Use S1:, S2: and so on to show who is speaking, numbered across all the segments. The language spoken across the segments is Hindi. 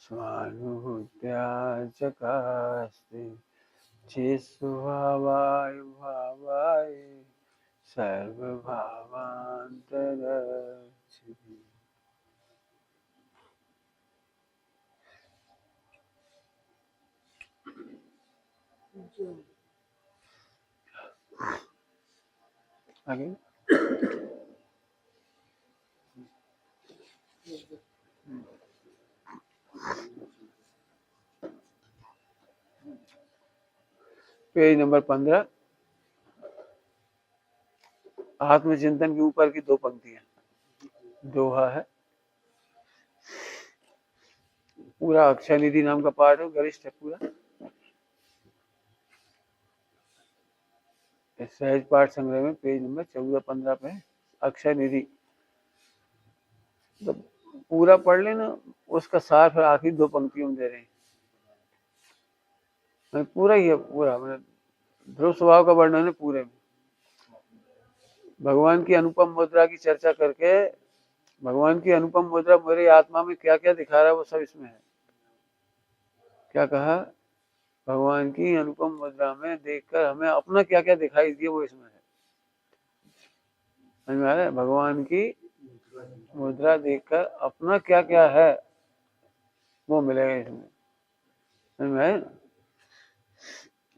S1: स्वानुभूत्या चकास्ते चिस्वभावाय भावाय सर्वभावान्तरक्षिति। आगे पेज नंबर 15, आत्मचिंतन के ऊपर की 2 पंक्तियां, दोहा है। पूरा अक्षय निधि नाम का पाठ है, गरिष्ठ है पूरा। सहज पाठ संग्रह में पेज नंबर 14-15 पे अक्षय निधि। तो पूरा पढ़ लेना, उसका सार फिर आखिरी 2 पंक्तियों में दे रहे हैं। पूरा ही है, पूरा मतलब ध्रुव स्वभाव का वर्णन है पूरे में। भगवान की अनुपम मुद्रा की चर्चा करके, भगवान की अनुपम मुद्रा मेरी आत्मा में क्या क्या दिखा रहा है वो सब इसमें है। क्या कहा? भगवान की अनुपम मुद्रा में देखकर हमें अपना क्या क्या दिखाई दिया वो इसमें है। समझ में आ रहा है? भगवान की मुद्रा देखकर अपना क्या क्या है वो मिलेगा इसमें। समझ में आया?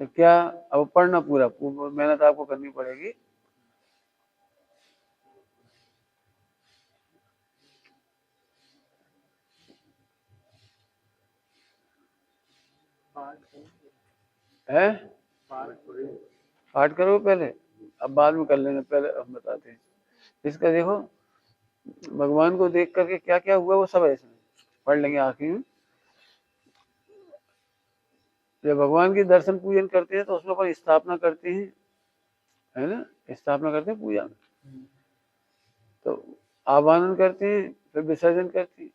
S1: तो क्या अब पढ़ना पूरा, मेहनत आपको करनी पड़ेगी। है पाठ करो पहले, अब बाद में कर लेना, पहले हम बताते हैं। इसका देखो, भगवान को देख करके क्या क्या हुआ वो सब है इसमें, पढ़ लेंगे आखिरी में। जब भगवान की दर्शन पूजन करते हैं तो उसमें अपन स्थापना करते हैं, है ना? स्थापना करते हैं पूजा में, तो आवाहन करते हैं, फिर विसर्जन करते हैं।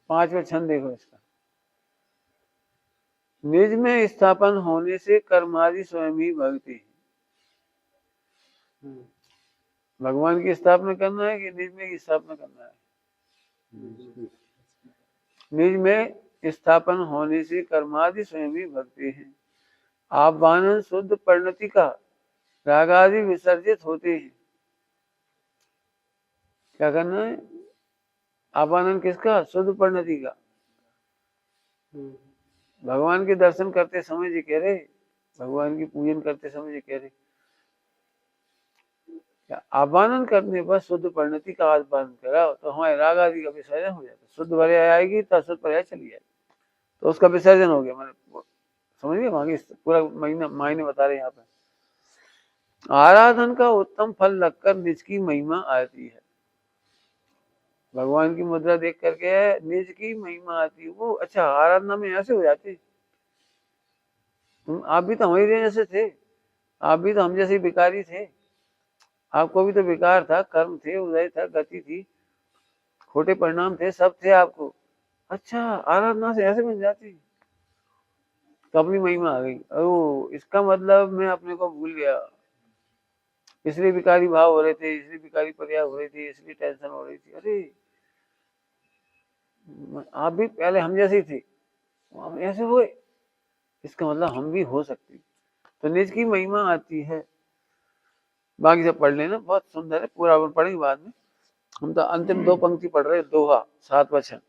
S1: 5वें छंद देखो इसका। निज में स्थापन होने से कर्मादि स्वयं ही भक्ति है। भगवान की स्थापना करना है कि निज में की स्थापना करना है? निज में स्थापन होने से कर्मादि स्वयं ही भक्ति है। आवाहन शुद्ध परिणति का, रागादि विसर्जित होते हैं। क्या करना है? आवाहन किसका? शुद्ध परिणति का। भगवान के दर्शन करते समय जी कह रहे, भगवान की पूजन करते समय जी कह रहे, आवाहन करने पर शुद्ध परिणति का आवाहन करा तो हमारे राग आदि का विसर्जन हो जाता है। शुद्ध पर्याय आएगी तो अशुद्ध पर्याय चली जाएगी, तो उसका विसर्जन हो गया। मैंने समझिए, वहां पूरा महीना मायने बता रहे हैं यहाँ पे। आराधन का उत्तम फल लगकर निज की महिमा आती है। भगवान की मुद्रा देख करके निज की महिमा आती है वो। अच्छा, आराधना में ऐसे हो जाती, आप भी तो हमारे जैसे थे, आप भी तो हम जैसे भिखारी थे। आपको भी तो विकार था, कर्म थे, उदय था, गति थी, खोटे परिणाम थे, सब थे आपको। अच्छा, आराधना से ऐसे बन जाती, तो अपनी महिमा आ गई। ओ, इसका मतलब मैं अपने को भूल गया, इसलिए विकारी भाव हो रहे थे, इसलिए विकारी पर्याय हो रही थी, इसलिए टेंशन हो रही थी। अरे, आप भी पहले हम जैसे ही थे, हम ऐसे हुए, इसका मतलब हम भी हो सकते। तो निज की महिमा आती है। बाकी सब पढ़ लेना, बहुत सुंदर है, पूरा पढ़ेंगे बाद में। हम तो अंतिम 2 पंक्ति पढ़ रहे, दोहा 7 वचन।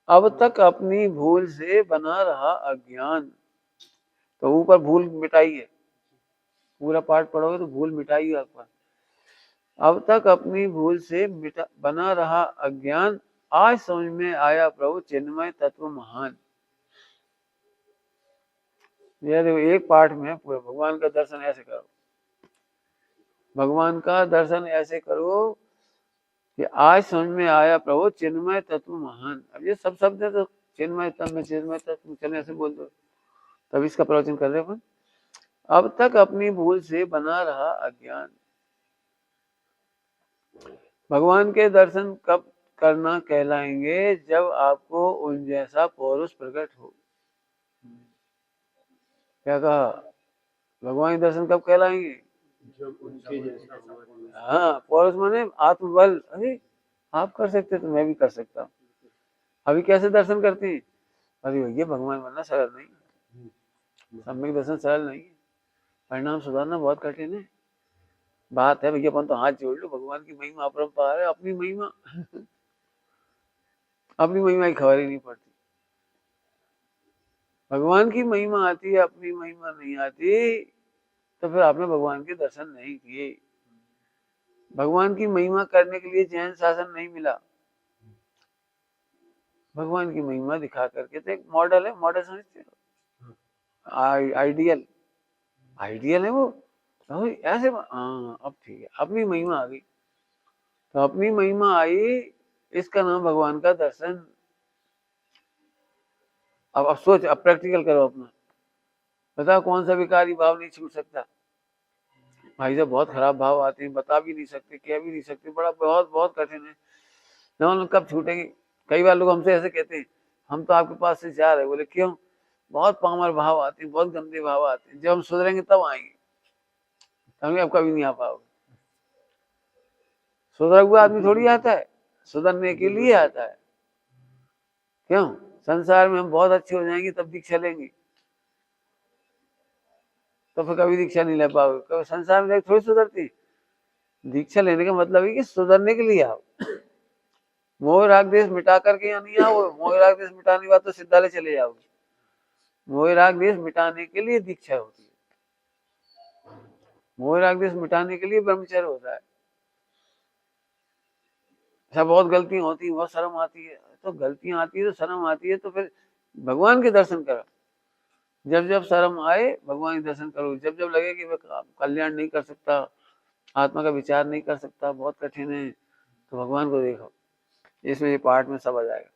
S1: अब तक अपनी भूल से बना रहा अज्ञान, तो ऊपर भूल मिटाइए, पूरा पाठ पढ़ोगे तो भूल मिटाइए आपका। अब तक अपनी भूल से बना रहा अज्ञान, आज समझ में आया प्रभु चिन्मय तत्व महान। ये देखो, एक पाठ में पूरा भगवान का दर्शन ऐसे करो, भगवान का दर्शन ऐसे करो कि आज समझ में आया प्रभु चिन्मय तत्व महान। अब ये सब शब्द है तो चिन्मय तत्व चले ऐसे बोल दो, तब इसका प्रवचन कर रहे अपन। अब तक अपनी भूल से बना रहा अज्ञान। भगवान के दर्शन कब करना कहलाएंगे? जब आपको उन जैसा पौरुष प्रकट हो। क्या कहा? भगवान के दर्शन कब कहलाएंगे? जब उनके जैसा। हाँ, पौरुष माने आत्मबल। अरे, आप कर सकते तो मैं भी कर सकता हूँ। अभी कैसे दर्शन करते हैं? अरे भैया भगवान बनना सरल नहीं है, सम्यक दर्शन सरल नहीं है, परिणाम सुधारना बहुत कठिन है। बात है भैया अपन तो हाथ जोड़ लो, भगवान की महिमा अपरंपार है, अपनी महिमा अपनी महिमा की खबर ही नहीं पड़ती। भगवान की महिमा आती है, अपनी महिमा नहीं आती, तो फिर आपने भगवान के दर्शन नहीं किए। भगवान की महिमा करने के लिए जैन शासन नहीं मिला, भगवान की महिमा दिखा करके तो एक मॉडल है, मॉडल समझते हो, आइडियल आइडियल है वो। तो ऐसे हाँ अब ठीक है, अपनी महिमा आ गई, तो अपनी महिमा आई, इसका नाम भगवान का दर्शन। अब सोच, अब प्रैक्टिकल करो अपना, बताओ कौन सा विकारी भाव नहीं छूट सकता? भाई साहब बहुत खराब भाव आते हैं, बता भी नहीं सकते, कह भी नहीं सकते, बड़ा बहुत बहुत कठिन है, ना कब छूटेंगे। कई बार लोग हमसे ऐसे कहते हैं, हम तो आपके पास से जा रहे, बोले क्यों? बहुत पामर भाव आते हैं, बहुत गंदे भाव आते हैं, जब हम सुधरेंगे तब आएंगे, तभी आप कभी नहीं आ पाओगे। सुधरा हुआ आदमी थोड़ी आता है, सुधरने के लिए आता है। क्यों? संसार में हम बहुत अच्छे हो जाएंगे तब दीक्षा लेंगे, तो फिर कभी दीक्षा नहीं ले पाओगे। कभी संसार में थोड़ी सुधरती, दीक्षा लेने का मतलब है कि सुधरने के लिए आओ। मोह राग देश मिटा करके यहाँ नहीं आओ, मोह राग देश मिटाने के बाद तो सिद्धालय चले जाओगे। मोह राग देश मिटाने के लिए दीक्षा होती है, मोह राग देश मिटाने के लिए ब्रह्मचर्य होता है। ऐसा बहुत गलतियां होती है, बहुत शर्म आती है, तो गलतियां आती है तो शर्म आती है, तो फिर भगवान के दर्शन करो। जब जब शर्म आए भगवान के दर्शन करो, जब जब लगे कि मैं कल्याण नहीं कर सकता, आत्मा का विचार नहीं कर सकता, बहुत कठिन है, तो भगवान को देखो। इसमें ये पार्ट में सब आ जाएगा।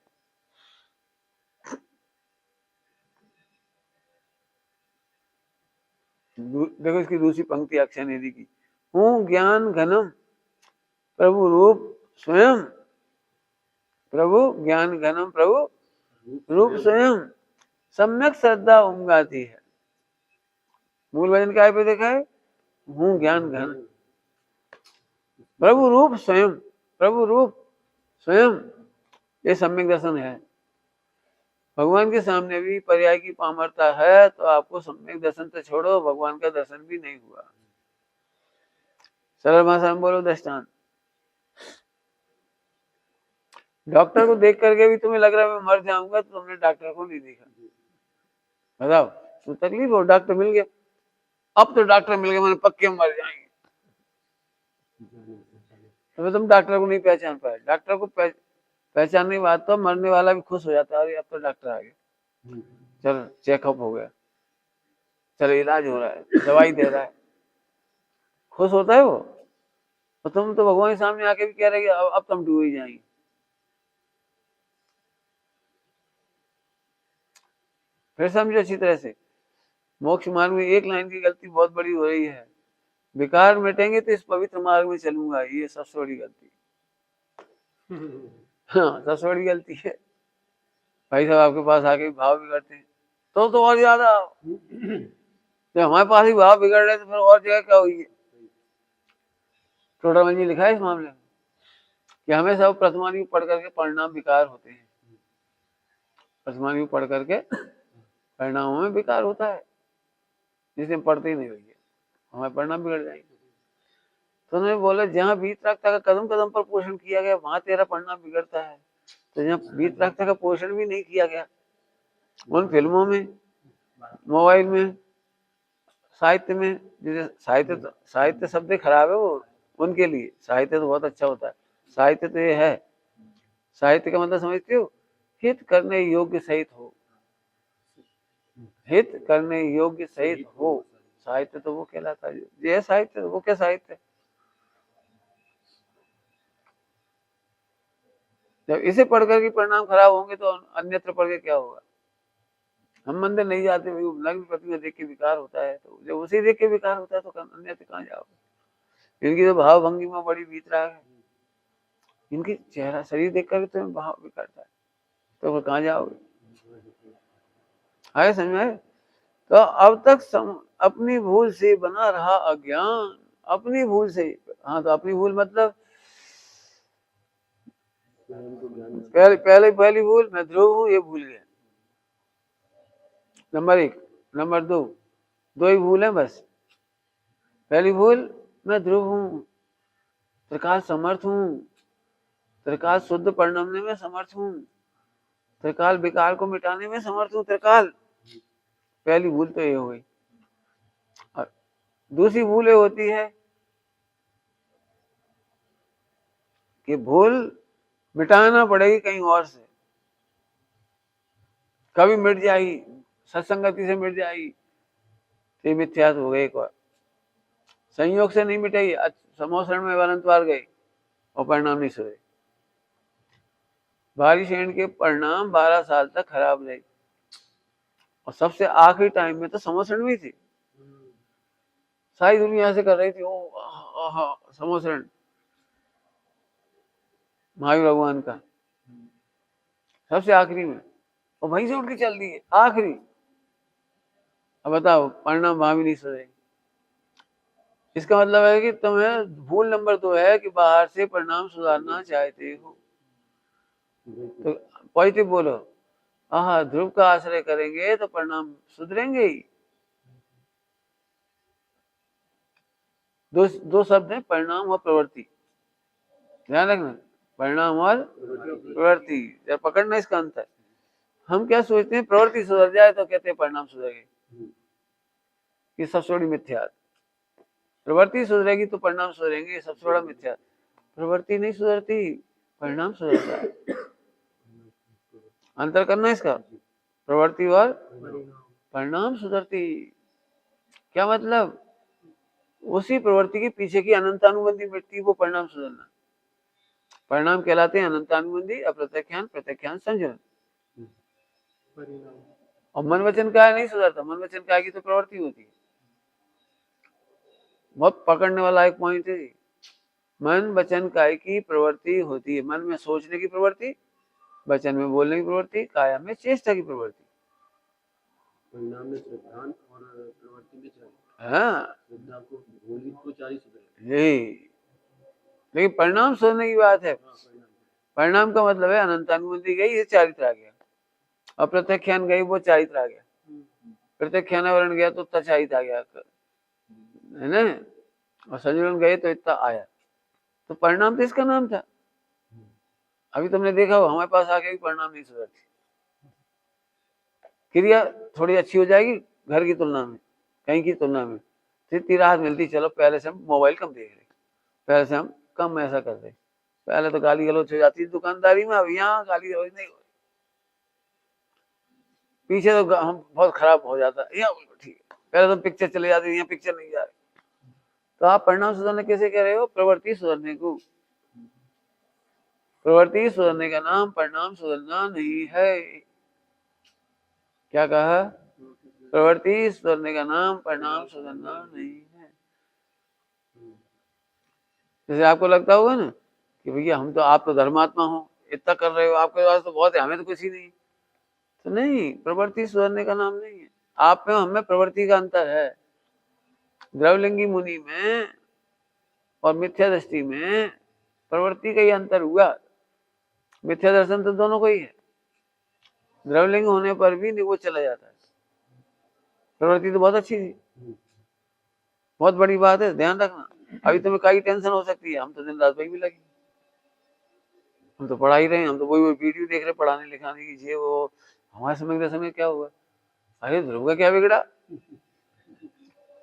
S1: देखो इसकी दूसरी पंक्ति अक्षय निधि की, हूँ ज्ञान घनम प्रभु रूप स्वयं, प्रभु ज्ञान घनम प्रभु रूप स्वयं, सम्यक श्रद्धा उमगाती है। मूल भजन क्या पे देखा है? हूँ ज्ञान घन प्रभु रूप स्वयं, प्रभु रूप स्वयं, ये सम्यक दर्शन है। भगवान के सामने भी पर्याय की पामरता है, तो आपको सम्यक दर्शन तो छोड़ो, भगवान का दर्शन भी नहीं हुआ। सरल भाषा में बोलो दृष्टांत, डॉक्टर को देख करके भी तुम्हें लग रहा है मैं मर जाऊंगा, तो तुमने डॉक्टर को नहीं देखा। बताओ, तो तकलीफ हो, डॉक्टर मिल गया, अब तो डॉक्टर मिल गया मैंने पक्के मर जाएंगे, तो तुम डॉक्टर को नहीं पहचान पाए। डॉक्टर को पहचानने के बाद तो मरने वाला भी खुश हो जाता है, अरे अब तो डॉक्टर आ गया, चलो चेकअप हो गया, चलो इलाज हो रहा है, दवाई दे रहा है, खुश होता है वो। तो तुम तो भगवान के सामने आके भी कह रहे अब तुम डूब ही जाएंगे। फिर समझो अच्छी तरह से, मोक्ष मार्ग में एक लाइन की गलती बहुत बड़ी हो रही है, विकार मिटेंगे तो इस पवित्र मार्ग में चलूंगा, ये सबसे बड़ी गलती। हाँ सबसे बड़ी गलती है। भाई साहब आपके पास आके भाव बिगड़ते हैं, तो और ज्यादा, जब हमारे पास ही भाव बिगड़ रहे तो फिर और जगह क्या हुई है? टोटल जी लिखा है इस मामले में कि हमें सब प्रथमानी पढ़ करके परिणाम विकार होते हैं, प्रथमानी पढ़ करके परिणामों में विकार होता है, जिसे पढ़ते ही नहीं भैया, हमारे परिणाम बिगड़ जाएंगे। तो उन्होंने बोला जहाँ वीतरागता का कदम कदम पर पोषण किया गया वहां तेरा परिणाम बिगड़ता है। तो जहाँ वीतरागता का पोषण भी नहीं किया गया, उन फिल्मों में, मोबाइल में, साहित्य में, जैसे साहित्य शब्द खराब है वो उनके लिए, साहित्य तो बहुत अच्छा होता है। साहित्य तो ये है, साहित्य का मतलब समझते हो? हित करने योग्य सहित हो, हित करने योग्य सहित हो, साहित्य तो वो कहलाता है। ये साहित्य, वो क्या साहित्य? जब इसे पढ़कर के परिणाम खराब होंगे तो अन्यत्र पढ़ के क्या होगा? हम मंदिर नहीं जाते, नग्न प्रतिमा देख के विकार होता है, तो जब उसे देख के विकार होता है तो अन्यत्र कहाँ जाओगे? इनकी तो भाव भंगी में बड़ी वीतराग है, इनकी चेहरा शरीर देख कर तो भाव बिगड़ता है, तो फिर कहाँ जाओगे? आगे समझ में? तो अब तक अपनी भूल से बना रहा अज्ञान, अपनी भूल से। हाँ तो अपनी भूल मतलब पहली भूल, मैं ध्रुव हूँ, ये भूल गया। नंबर 1। नंबर 2, 2 ही भूल है बस। पहली भूल, मैं ध्रुव हूँ, त्रिकाल समर्थ हूँ, त्रिकाल शुद्ध परिणमने में समर्थ हूँ, त्रिकाल विकार को मिटाने में समर्थ हूँ। त्रिकाल, पहली भूल तो ये हो गई। और दूसरी भूल ये होती है कि भूल मिटाना पड़ेगी कहीं और से, कभी मिट जाएगी, सत्संगति से मिट जाएगी, तो ये मिथ्यात्व हो गए। एक और संयोग से नहीं मिटेगी। समोसरण में अनंतवार गए और परिणाम नहीं सुधरे। बारिश एंड के परिणाम 12 साल तक खराब रहे, और सबसे आखिरी टाइम में तो समोसरण में थी, सारी दुनिया से कर रही थी ओ समोसरण महावीर भगवान का, सबसे आखिरी में, और वहीं से उठ के चल दी है आखिरी। अब बताओ, परिणाम वहां भी नहीं सुधरे। इसका मतलब है कि तुम्हें भूल नंबर 2 है कि बाहर से परिणाम सुधारना चाहते हो। तो पॉजिटिव बोलो, हाँ, ध्रुव का आश्रय करेंगे तो परिणाम सुधरेंगे ही। दो शब्द है, परिणाम और प्रवृत्ति, ध्यान रखना। परिणाम और प्रवृत्ति, जब पकड़ना इसका अंतर। हम क्या सोचते हैं, प्रवृत्ति सुधर जाए तो कहते हैं परिणाम सुधर गए। ये सबसे बड़ी मिथ्या। प्रवृत्ति सुधरेगी तो परिणाम सुधरेंगे, ये सबसे बड़ा मिथ्या। प्रवृत्ति नहीं सुधरती, परिणाम सुधरता है। अंतर करना इसका, प्रवृत्ति और परिणाम सुधरती। क्या मतलब, उसी प्रवृत्ति के पीछे की अनंतानुबंधी मिटती, वो परिणाम सुधरना। परिणाम कहलाते हैं अनंतानुबंधी, अप्रत्याख्यान, प्रत्याख्यान, संजन। और मन वचन काय नहीं सुधरता। मन वचन काय की तो प्रवृत्ति होती है। बहुत पकड़ने वाला एक पॉइंट है। मन वचन काय की प्रवृत्ति होती है। मन में सोचने की प्रवृत्ति, वचन में बोलने की प्रवृत्ति, काया में चेष्टा की प्रवृत्ति।
S2: परिणाम में श्रद्धान और प्रवृत्ति में चारी।
S1: हाँ,
S2: श्रद्धा को भूली तो चारी सुधरे।
S1: यही, लेकिन परिणाम सुधरने की बात है। परिणाम का मतलब है अनंतानुबंधी गई, ये चारित्र आ गया। अप्रत्याख्यान गई, वो चारित्र आ गया। प्रत्याख्यानावरण गया तो तचारित्र आ गया, है ना। और संजुलन गए तो इतना आया। तो परिणाम तो इसका नाम था। अभी तुमने देखा हो, हमारे पास आके भी परिणाम नहीं सुधरती। क्रिया थोड़ी अच्छी हो जाएगी घर की तुलना में, कहीं की तुलना में, इतनी राहत मिलती। चलो, पहले से हम मोबाइल कम देख रहे, पहले से हम कम ऐसा कर रहे। पहले तो गाली गलौज हो जाती दुकानदारी में, अब यहाँ गाली गलौज नहीं हो। पीछे तो हम बहुत खराब हो जाता, यहाँ ठीक है। पहले तो पिक्चर चले जाती, यहाँ पिक्चर नहीं जा रही। तो आप परिणाम सुधरने कैसे कह रहे हो? प्रवृत्ति सुधरने को। प्रवृत्ति सुधरने का नाम परिणाम सुधरना नहीं है। क्या कहा? प्रवृत्ति सुधरने का नाम परिणाम सुधरना नहीं है। जैसे आपको लगता होगा ना कि भैया हम तो, आप तो धर्मात्मा हो, इतना कर रहे हो, आपके पास तो बहुत है, हमें तो कुछ ही नहीं। तो नहीं, प्रवृत्ति सुधरने का नाम नहीं है। आप में हमें प्रवृत्ति का अंतर है। द्रवलिंगी मुनि में और मिथ्या दृष्टि में प्रवृत्ति का ही अंतर हुआ। मिथ्या दर्शन तो दोनों को ही है। द्रवलिंग होने पर भी निगो चला जाता है। प्रवृत्ति तो बहुत अच्छी थी, बहुत बड़ी बात है, ध्यान रखना। अभी तुम्हें कई टेंशन हो सकती है, हम तो दिन रात वही भी लगे, हम तो पढ़ा ही रहे हैं, हम तो वही वीडियो देख रहे, पढ़ाने लिखाने की, ये वो। हमारे समय क्या हुआ? अरे ध्रुव का क्या बिगड़ा,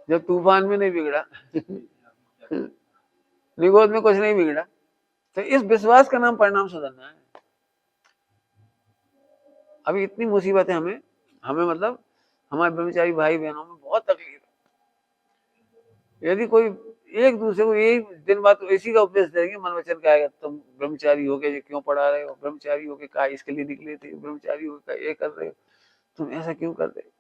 S1: जब तूफान में नहीं बिगड़ा निगोद में कुछ नहीं बिगड़ा। तो इस विश्वास का नाम परिणाम सुधरना है। अभी इतनी मुसीबतें हमें हमें मतलब हमारे ब्रह्मचारी भाई बहनों में बहुत तकलीफ है। यदि कोई एक दूसरे को यही दिन बाद इसी का उपदेश देंगे, मन वचन का आएगा, तुम ब्रह्मचारी हो गए, क्यों पढ़ा रहे हो? ब्रह्मचारी हो के का इसके लिए निकले थे? ब्रह्मचारी हो का ये कर रहे हो, तुम ऐसा क्यों कर रहे हो?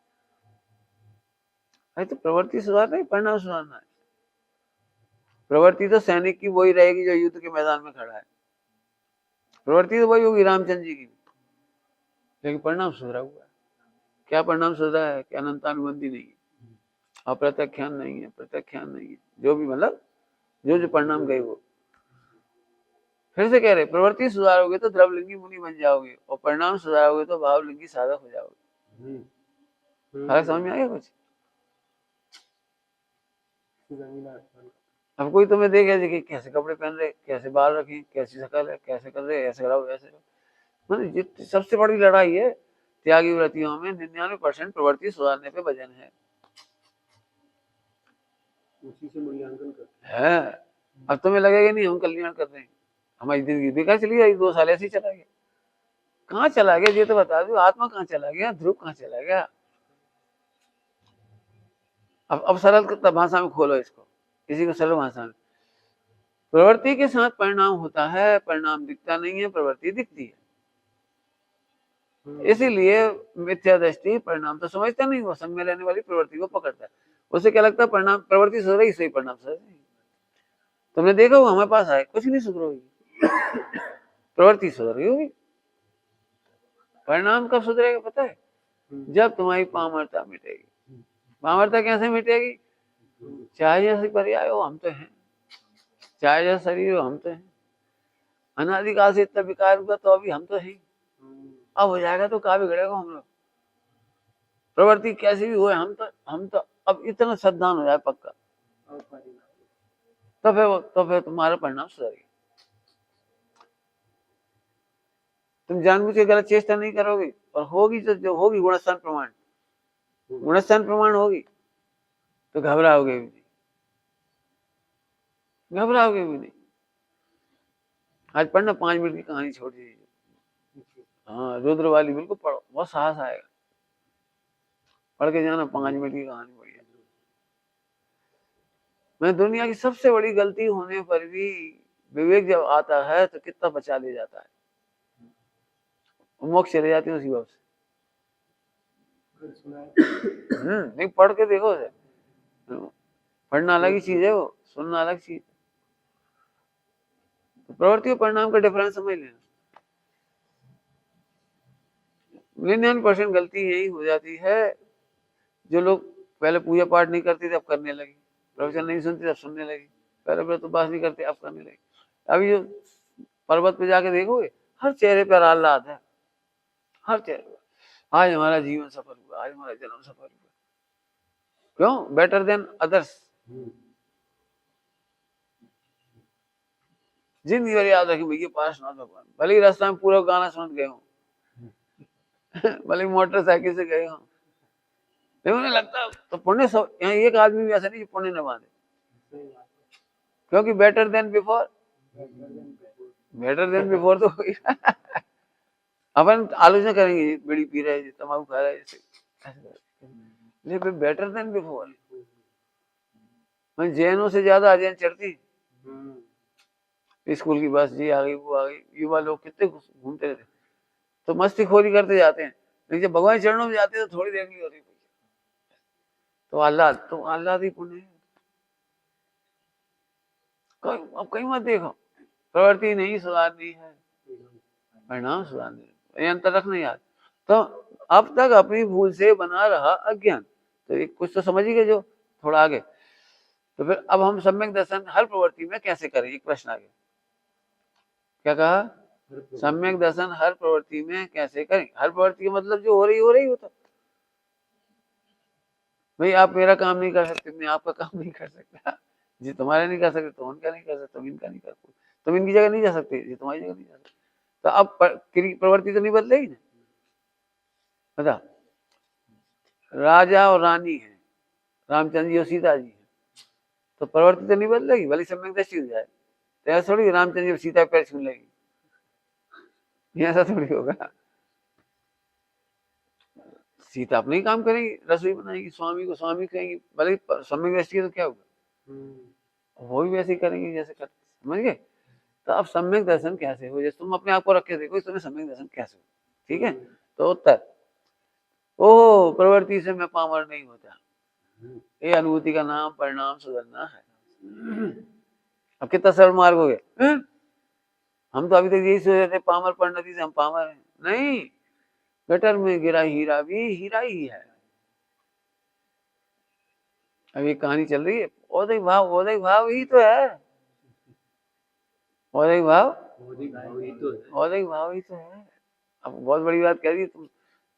S1: अरे तो प्रवृत्ति सुधारना है, परिणाम सुधारना है। प्रवृत्ति तो सैनिक की वही रहेगी जो युद्ध के मैदान में खड़ा है। प्रवृत्ति तो वही होगी रामचंद्र जी की, लेकिन परिणाम सुधरा हुआ है। क्या परिणाम सुधरा है? कि अनंतानुबंधी नहीं है, अप्रत्याख्यान नहीं है, प्रत्याख्यान नहीं है, जो भी मतलब जो परिणाम गए वो। फिर से कह रहे प्रवृत्ति सुधारोगे तो द्रवलिंगी मुनि बन जाओगे और परिणाम सुधारोगे तो भावलिंगी साधक हो जाओगे। फर्क समझ में आ गया कुछ? अब कोई तुम्हें देखे देखिए कैसे कपड़े पहन रहे, कैसे बाल रखे, कैसी शक्ल है, कैसे कर रहे, ऐसे रहो ऐसे रहो। मतलब सबसे बड़ी लड़ाई है त्यागी व्रतियों में 99% प्रवृत्ति सुधारने पे वजन है।
S2: उसी से मूल्यांकन करते
S1: है अब तुम्हें लगेगा नहीं हम कल्याण कर रहे हैं, हमारी जिंदगी बेकार चली गई, 2 साल ऐसे ही चला गया। कहाँ चला गया ये तो बता दो, आत्मा कहाँ चला गया, ध्रुव कहाँ चला गया? अब सरल भाषा में खोलो इसको, किसी को सरल भाषा में। प्रवृत्ति के साथ परिणाम होता है, परिणाम दिखता नहीं है, प्रवृत्ति दिखती है। इसीलिए मिथ्या दृष्टि परिणाम तो समझता नहीं, वो संग में रहने वाली प्रवृत्ति को पकड़ता है। उसे क्या लगता है परिणाम प्रवृत्ति सुधर रही, सही परिणाम सुधर रही। तुमने देखा वो हमारे पास आए कुछ नहीं सुधर होगी, प्रवृत्ति सुधर रही होगी। परिणाम कब सुधरेगा पता है? जब तुम्हारी पामरता मिटेगी। पामरता कैसे मिटेगी? चाहे जैसे पर्याय हो हम तो हैं, चाहे जैसा शरीर हो हम तो हैं, अनादिकाल से इतना विकार हुआ तो अभी हम तो हैं। अब हो जाएगा तो कहाँ बिगड़ेगा हम लोग। प्रवृत्ति कैसी भी हो हम तो अब इतना सावधान हो जाए पक्का, तो फिर तुम्हारा परिणाम सुधरेगा। तुम जानबूझ के गलत चेष्टा नहीं करोगे, और होगी तो जो होगी गुणस्थान प्रमाण, गुणस्थान प्रमाण होगी तो घबराओगे भी नहीं, घबराओगे भी नहीं। आज पढ़ना 5 मिनट की कहानी छोड़ दीजिए, हाँ रुद्र वाली बिल्कुल पढ़ो, बहुत साहस आएगा। पढ़ के जाना 5 मिनट की कहानी बढ़िया। मैं दुनिया की सबसे बड़ी गलती होने पर भी विवेक जब आता है तो कितना बचा ले जाता है, मोक्ष चले जाते हैं उसी वक्त से। नहीं पढ़ के देखो, पढ़ना अलग ही चीज है, वो सुनना अलग चीज। तो प्रवृत्ति और परिणाम का डिफरेंस समझ लेना। 99% गलती यही हो जाती है, जो लोग पहले पूजा पाठ नहीं करते थे अब करने लगे, प्रवचन नहीं सुनते अब सुनने लगे, पहले व्रतोपवास नहीं करते अब करने लगे। अभी जो पर्वत पे जाके देखोगे हर चेहरे पर आह्लाद है, हर चेहरे पर आज हमारा जीवन सफल हुआ, आज हमारा जन्म सफल हुआ। क्यों? Better than others. जिंदगी भर याद रखें भैया पार्श्वनाथ भगवान, भले ही रास्ता में पूरा गाना सुन गए हो, भले मोटरसाइकिल से गए हो, लेकिन उन्हें लगता तो पुण्य सब यहाँ एक आदमी भी ऐसा नहीं पुण्य न बांधे, क्योंकि better than before, better than before तो अपन आलोचना करेंगे बीड़ी पी रहे हैं, तंबाकू खा रहे हैं, बेटर देन बिफोर। जैनों से ज्यादा अजैन चढ़ती, स्कूल की बस जी आ गई वो आ गई, युवा लोग कितने घूमते रहते, तो मस्ती खोरी करते जाते हैं, लेकिन जब भगवान चरणों में जाते हैं तो थोड़ी देर नहीं होती, तो आह्लाद ही पुण्य है। अब कहीं मत देखो, प्रवृत्ति नहीं सुधारनी है, परिणाम सुधारने, ये अंतर रखना याद। तो अब तक अपनी भूल से बना रहा अज्ञान, तो एक कुछ तो समझ ही गए जो थोड़ा आगे। तो फिर अब हम सम्यक दर्शन हर प्रवृत्ति में कैसे करें, एक प्रश्न आगे। क्या कहा? सम्यक दर्शन हर प्रवृत्ति में कैसे करें? हर प्रवृत्ति का मतलब जो हो रही हो, तो भाई आप मेरा काम नहीं कर सकते, मैं आपका काम नहीं कर सकता, जी तुम्हारे नहीं कर सकते तो उनका नहीं कर सकते, तुम इनका नहीं कर सकते, तुम इनकी जगह नहीं जा सकते, जी तुम्हारी जगह नहीं जा सकते। तो अब प्रवृत्ति तो नहीं बदलेगी ना, बता। राजा और रानी है, रामचंद्र जी और सीता जी है, तो प्रवृत्ति तो नहीं बदलेगी, भले सम्यक दृष्टि हो जाए, तो ऐसा थोड़ी रामचंद्र जी और सीता पैर छून लेगी, ऐसा थोड़ी होगा। सीता अपने ही काम करेगी, रसोई बनाएगी, स्वामी को स्वामी कहेंगी, भले सम्यक दृष्टि है तो क्या होगा, वो भी वैसे ही करेंगे जैसे करते, समझ गए। तो अब सम्यक दर्शन कैसे हो, जैसे तुम अपने आप को रख के देखो तुम्हें सम्यक दर्शन कैसे हो, ठीक है। तो उत्तर, ओह प्रवृत्ति से मैं पामर नहीं होता, ये अनुभूति का नाम परिणाम सुधरना है। अब कितना सरल मार्ग हो गया। हम तो अभी तक यही सोच रहे थे पामर परिणति से हम पामर हैं, नहीं, गटर में गिरा हीरा भी हीरा ही है। अब ये कहानी चल रही है, ओदय भाव ही तो है, ओदय भाव
S2: भौतिक भाव ही तो है।
S1: भौतिक भाव ही तो है। अब बहुत बड़ी बात कह दी तुम,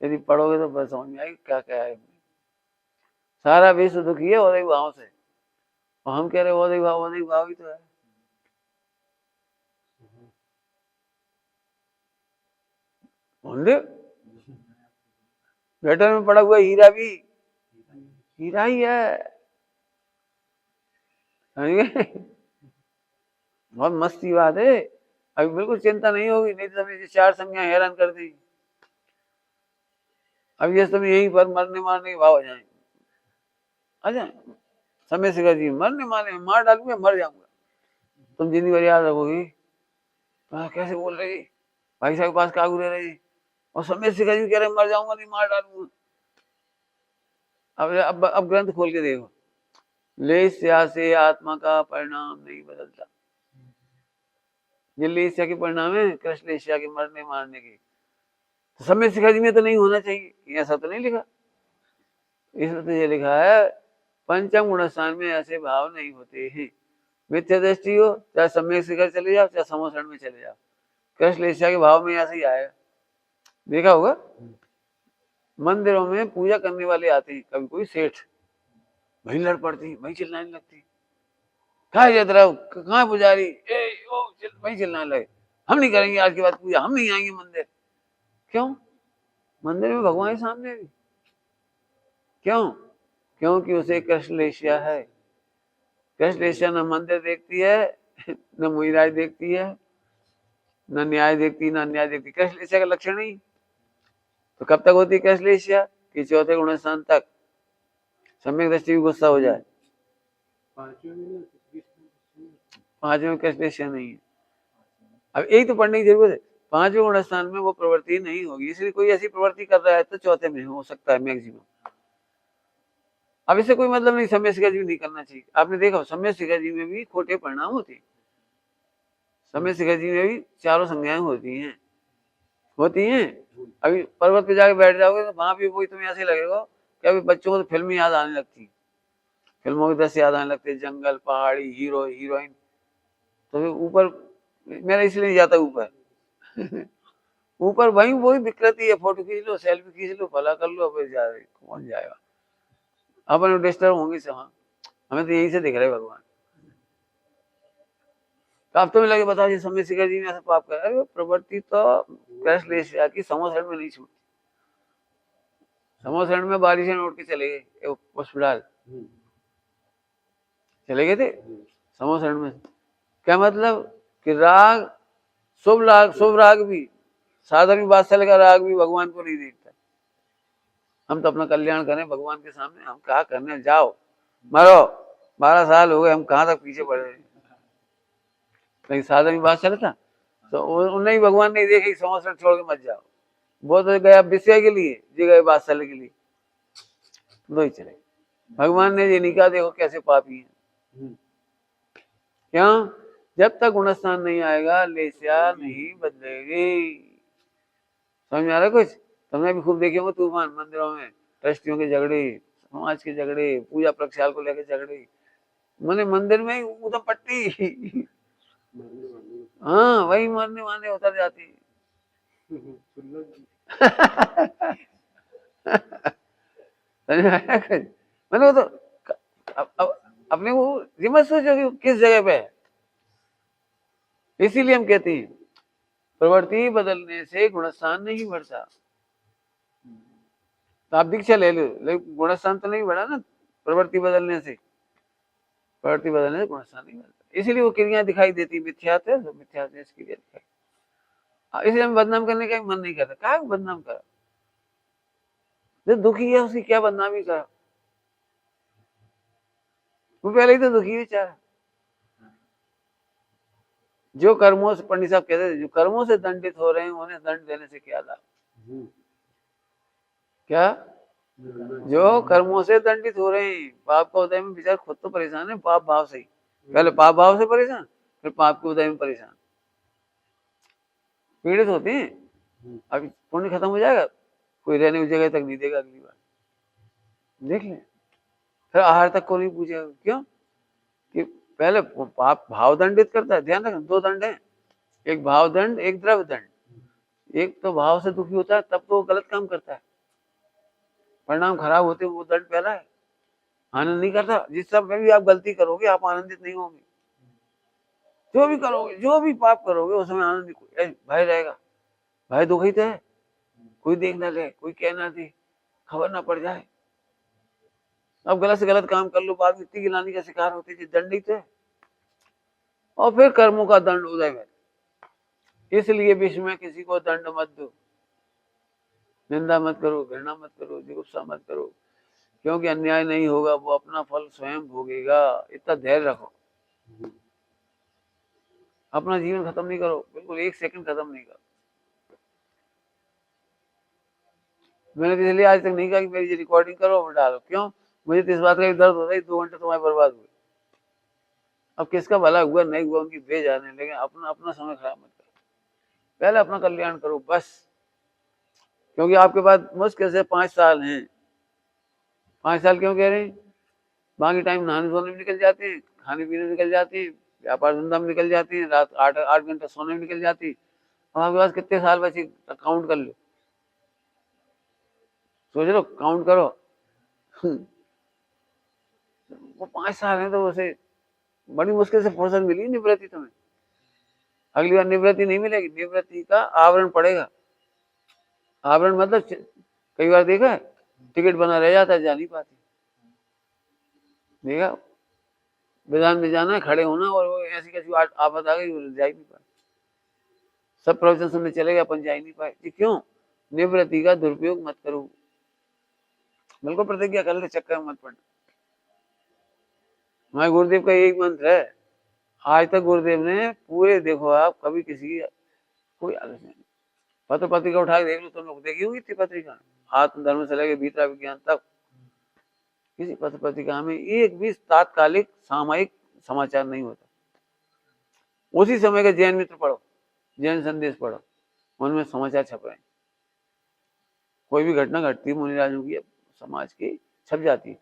S1: यदि पढ़ोगे तो बस समझ में आएगी क्या क्या है। सारा विश्व दुखी है भौतिक भाव से, और हम कह रहे भौतिक भाव ही तो है। बोले गटर में पड़ा हुआ हीरा भी हीरा ही है। समझ गए? बहुत मस्ती बात है। अभी बिल्कुल चिंता नहीं होगी, नहीं तो समझ 4 संज्ञा हैरान कर दी। अब ये तुम यहीं पर मरने मारने के भाव आ जाए, आ जाए समय से जी मरने मारने मार डालूंगा, मर जाऊंगा, तुम जिंदगी भर याद रखोगी कैसे बोल रही भाई साहब के पास कागू रह रही, और समय से कह रहे मर जाऊंगा नहीं मार डालूंगा। अब ग्रंथ खोल के देखो, लेस्या से आत्मा का परिणाम नहीं बदलता। ये लेस्या के परिणाम है कृष्ण लेस्या के मरने मारने के। तो समय शिखा जी में तो नहीं होना चाहिए, ऐसा तो नहीं लिखा। इसमें तो ये लिखा है पंचम गुण स्थान में ऐसे भाव नहीं होते हैं। मिथ्या दृष्टि हो चाहे समय शिखर चले जाओ चाहे समोसरण में चले जाओ, कृष्ण लेस्या के भाव में ऐसे ही आएगा। देखा होगा मंदिरों में पूजा करने वाले आते हैं, कभी कोई सेठ, वही लड़ पड़ती, वही चिल्लाने लगती, कहा जाता रहा कहाँ पुजारी वही चिल्लाने लगे, हम नहीं करेंगे आज के बाद पूजा, हम नहीं आएंगे मंदिर। क्यों? मंदिर में भगवान सामने भी। क्यों? क्योंकि उसे कृष्ण लेस्या है। कृष्ण लेस्या न मंदिर देखती है, न मुहिराज देखती है, न न्याय देखती, न अन्याय देखती। कृष्ण लेस्या का लक्षण नहीं। तो कब तक होती है कृष्ण लेस्या? कि चौथे गुण स्थान तक सम्यक दृष्टि भी गुस्सा हो जाए। पांचवें में कृष्ण लेस्या नहीं है। अब यही तो पढ़ने की जरूरत है। पांचवें गुण स्थान में वो प्रवृत्ति नहीं होगी, इसलिए कोई ऐसी प्रवृत्ति कर रहा है तो चौथे में हो सकता है मैक्सिमम। अब इससे कोई मतलब नहीं सम्यक शिखा जी नहीं करना चाहिए। आपने देखा सम्यक शिखा जी में भी खोटे परिणाम होते हैं। सम्यक शिखा जी में भी चारों संज्ञाएं होती हैं। अभी पर्वत पे जाके बैठ जाओगे तो वहां भी वही तुम्हें ऐसे लगेगा कि अभी बच्चों को तो फिल्म याद आने लगती, फिल्मों के दृश्य याद आने लगते, जंगल पहाड़ी हीरो हीरोइन। तो ऊपर मेरा इसलिए नहीं जाता ऊपर ऊपर वही विकृति है, फोटो खींच लो, सेल्फी खींच लो, भला कर लो, अब जा कौन जाएगा, अपन डिस्टर्ब होंगे से। हाँ हमें तो यही से दिख रहे भगवान। तो अब तो मैं लगे बताओ जी समय शिखर जी ने ऐसा पाप कर, अरे प्रवृत्ति तो कृष्ण लेस्या की समोसरण में नहीं छूटती। समोसरण में बारिश में उठ के चले गए पुष्प डाल, चले गए थे समोसरण में। क्या मतलब कि राग शुभ राग भी, साधारण वात्सल्य का राग भी भगवान को नहीं देखता। हम तो अपना कल्याण करें भगवान के सामने, हम क्या करने, जाओ मरो, 12 साल हो गए, हम कहाँ तक पीछे पड़े। कहीं साधारण वात्सल्य था तो उन्हें भगवान नहीं देखे, संवत्सर छोड़ के मत जाओ। वो तो गया विषय के लिए, जी गए वात्सल्य के लिए, दो ही चले। भगवान ने ये नहीं कहा देखो कैसे पापी है। क्यों? जब तक गुणस्थान नहीं आएगा लेस्या नहीं बदलेगी। समझ में आ रहा कुछ? तुमने भी खूब देखे होंगे तूफान मंदिरों में, ट्रस्टियों के झगड़े, समाज के झगड़े, पूजा प्रक्षाल को लेकर झगड़े, मैंने मंदिर में ही उधम पट्टी हाँ वही मरने वाले उतर जाती मैंने वो तो अपने को ये मत सोचो कि किस जगह पे है। इसीलिए हम कहते हैं प्रवृत्ति बदलने से गुणस्थान नहीं बढ़ता। तो आप दीक्षा ले लो, लेकिन गुणस्थान तो नहीं बढ़ा ना प्रवृत्ति बदलने से। प्रवृत्ति बदलने से गुणस्थान नहीं बढ़ता, इसीलिए वो क्रियाएं दिखाई देती, मिथ्यात्व है तो मिथ्यात्व क्रिया दिखाई। इसलिए हम बदनाम करने का मन नहीं करता। क्या बदनाम करा? जो दुखी है उसकी क्या बदनामी करा? वो पहले ही तो दुखी बेचारा। जो कर्मों से, पंडित साहब कहते थे, जो कर्मों से दंडित हो रहे हैं उन्हें दंड देने से क्या लाभ। क्या? जो कर्मों से दंडित हो रहे हैं, पाप का उदय में बेचारा खुद तो परेशान है, पाप भाव से ही, पहले पाप भाव से परेशान, फिर पाप के उदय में परेशान, पीड़ित होते हैं। अभी पुण्य खत्म हो जाएगा, कोई रहने की जगह तक नहीं देगा अगली बार, देख ले। फिर आहार तक को नहीं पूछेगा। क्यों? कि पहले पाप भाव दंडित करता है। ध्यान रखना 2 दंड है, एक भाव दंड, एक द्रव्य दंड। एक तो भाव से दुखी होता है तब तो वो गलत काम करता है, परिणाम खराब होते हैं, वो दंड पहला है। आनंद नहीं करता। जिस समय भी आप गलती करोगे आप आनंदित नहीं होंगे। जो भी करोगे, जो भी पाप करोगे उस समय आनंद भय रहेगा। भय दुखी तो है, कोई देख ना ले, कोई कह ना दे, खबर ना पड़ जाए। अब गलत से गलत काम कर लो, बाद में इतनी गिलानी का शिकार होते हैं, दंडित है। और फिर कर्मों का दंड उदय में। इसलिए विश्व में किसी को दंड मत दो, निंदा मत करो, घृणा मत करो, जुगुप्सा मत करो, क्योंकि अन्याय नहीं होगा, वो अपना फल स्वयं भोगेगा। इतना धैर्य रखो। अपना जीवन खत्म नहीं करो, बिल्कुल एक सेकंड खत्म नहीं करो। मैंने तो इसलिए आज तक नहीं कहा कि मेरी रिकॉर्डिंग करो और डालो। क्यों? मुझे तो इस बात का भी दर्द होता है 2 घंटे तुम्हारे बर्बाद हुए। अब किसका भला हुआ नहीं हुआ उनकी बेजाने, लेकिन अपना अपना समय खराब मत करो। पहले अपना कल्याण करो बस। क्योंकि आपके पास मुश्किल से 5 साल हैं। 5 साल क्यों कह रहे हैं? बाकी टाइम नहाने धोने में निकल जाते हैं, खाने पीने में निकल जाते हैं, व्यापार धंधा में निकल जाती है, रात 8 घंटे सोने में निकल जाती है। अब आपके पास कितने साल बचे? काउंट कर लो, सोच लो, काउंट करो। वो 5 साल है तो उसे बड़ी मुश्किल से फुर्सत मिली निवृत्ति तुम्हें। अगली बार निवृत्ति नहीं मिलेगी, निवृत्ति का आवरण पड़ेगा। आवरण मतलब कई बार देखा है, टिकट बना रह जाता है, जा नहीं पाती। देखा, मैदान में जाना है, खड़े होना, और वो ऐसी कैसी आफत आ गई, जा ही नहीं पाए। सब प्रवचन सुनने चले गए, अपन जा ही नहीं पाए। क्यों? निवृत्ति का दुरुपयोग मत करो। बिल्कुल प्रतिज्ञा कर ले, चक्कर में मत पड़ना। हमारे गुरुदेव का एक मंत्र है, आज तक गुरुदेव ने पूरे, देखो आप कभी किसी की कोई आलोचना नहीं। पत्र पत्रिका उठा के देख लो, तुम लोग देखी होगी इतनी पत्रिका, आत्मधर्म से लेकर भीतरा विज्ञान तक, किसी पत्र पत्रिका में एक भी तात्कालिक सामयिक समाचार नहीं होता। उसी समय के जैन मित्र पढ़ो, जैन संदेश पढ़ो, उनमें समाचार छप रहे हैं। कोई भी घटना घटती है मुनिराजों की, समाज की, छप जाती है,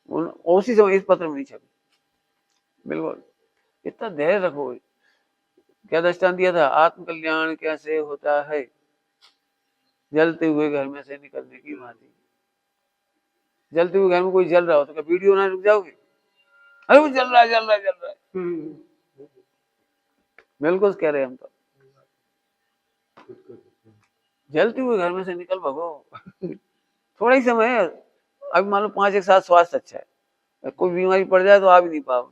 S1: उसी समय इस पत्र में नहीं छपी। बिल्कुल इतना धैर्य रखो। क्या दृष्टांत दिया था? आत्म कल्याण कैसे होता है? जलते हुए घर में से निकलने की भांति। जलते हुए घर में कोई जल रहा हो तो क्या वीडियो ना रुक जाओगे? अरे वो जल रहा है, जल रहा है, जल रहा है। बिल्कुल कह रहे हैं हम तो। जलते हुए घर में से निकल भगो। थोड़ा ही समय है, अभी मान लो 5 एक साथ स्वास्थ्य अच्छा है, कोई बीमारी पड़ जाए तो आ भी नहीं पाओगे,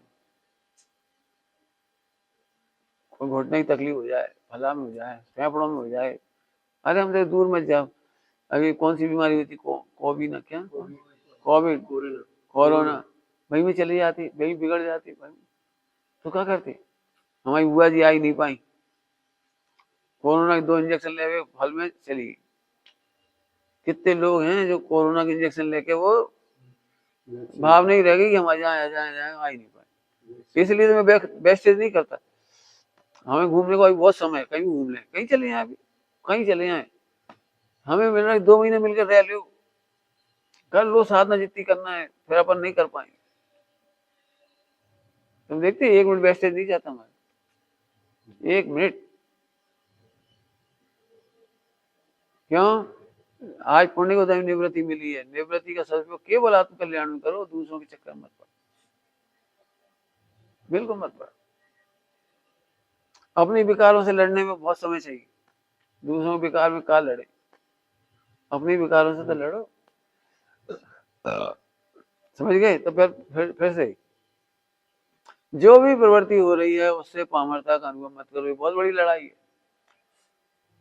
S1: कोई घुटने की तकलीफ हो जाए, फला में हो जाए, फेफड़ों में हो जाए, अरे हमसे दूर मत जाओ। अभी कौन सी बीमारी हुई थी, कोविड ना, क्या कोविड, कोरोना, वही में चली जाती, वही बिगड़ जाती भाई, तो क्या करते? हमारी बुआ जी आई नहीं पाई, कोरोना के 2 इंजेक्शन ले हुए फल में चली गई। कितने लोग हैं जो कोरोना के इंजेक्शन लेके वो भाव नहीं रह गई कि हम आ जाए, आ ही नहीं पाए। इसलिए तो मैं वेस्टेज नहीं करता। हमें घूमने को अभी बहुत समय है, कहीं घूम लें, कहीं चले जाए, अभी कहीं चले जाए, हमें मिल रहा है 2 महीने मिलकर रह लो, कर लो साधना जितनी करना है, फिर अपन नहीं कर पाएंगे। तुम देखते 1 मिनट वेस्टेज नहीं जाता हमारा, 1 मिनट। क्यों? आज पुण्य को तो निवृत्ति मिली है, निवृत्ति का सदुपयोग केवल आत्म कल्याण में करो, दूसरों के चक्कर मत पड़ो, बिल्कुल मत पड़ो। अपने विकारों से लड़ने में बहुत समय चाहिए, दूसरों के विकार में कहाँ लड़े, अपने विकारों से तो लड़ो। समझ गए? तो फिर से जो भी प्रवृत्ति हो रही है उससे पामरता का अनुभव मत करो, ये बहुत बड़ी लड़ाई है।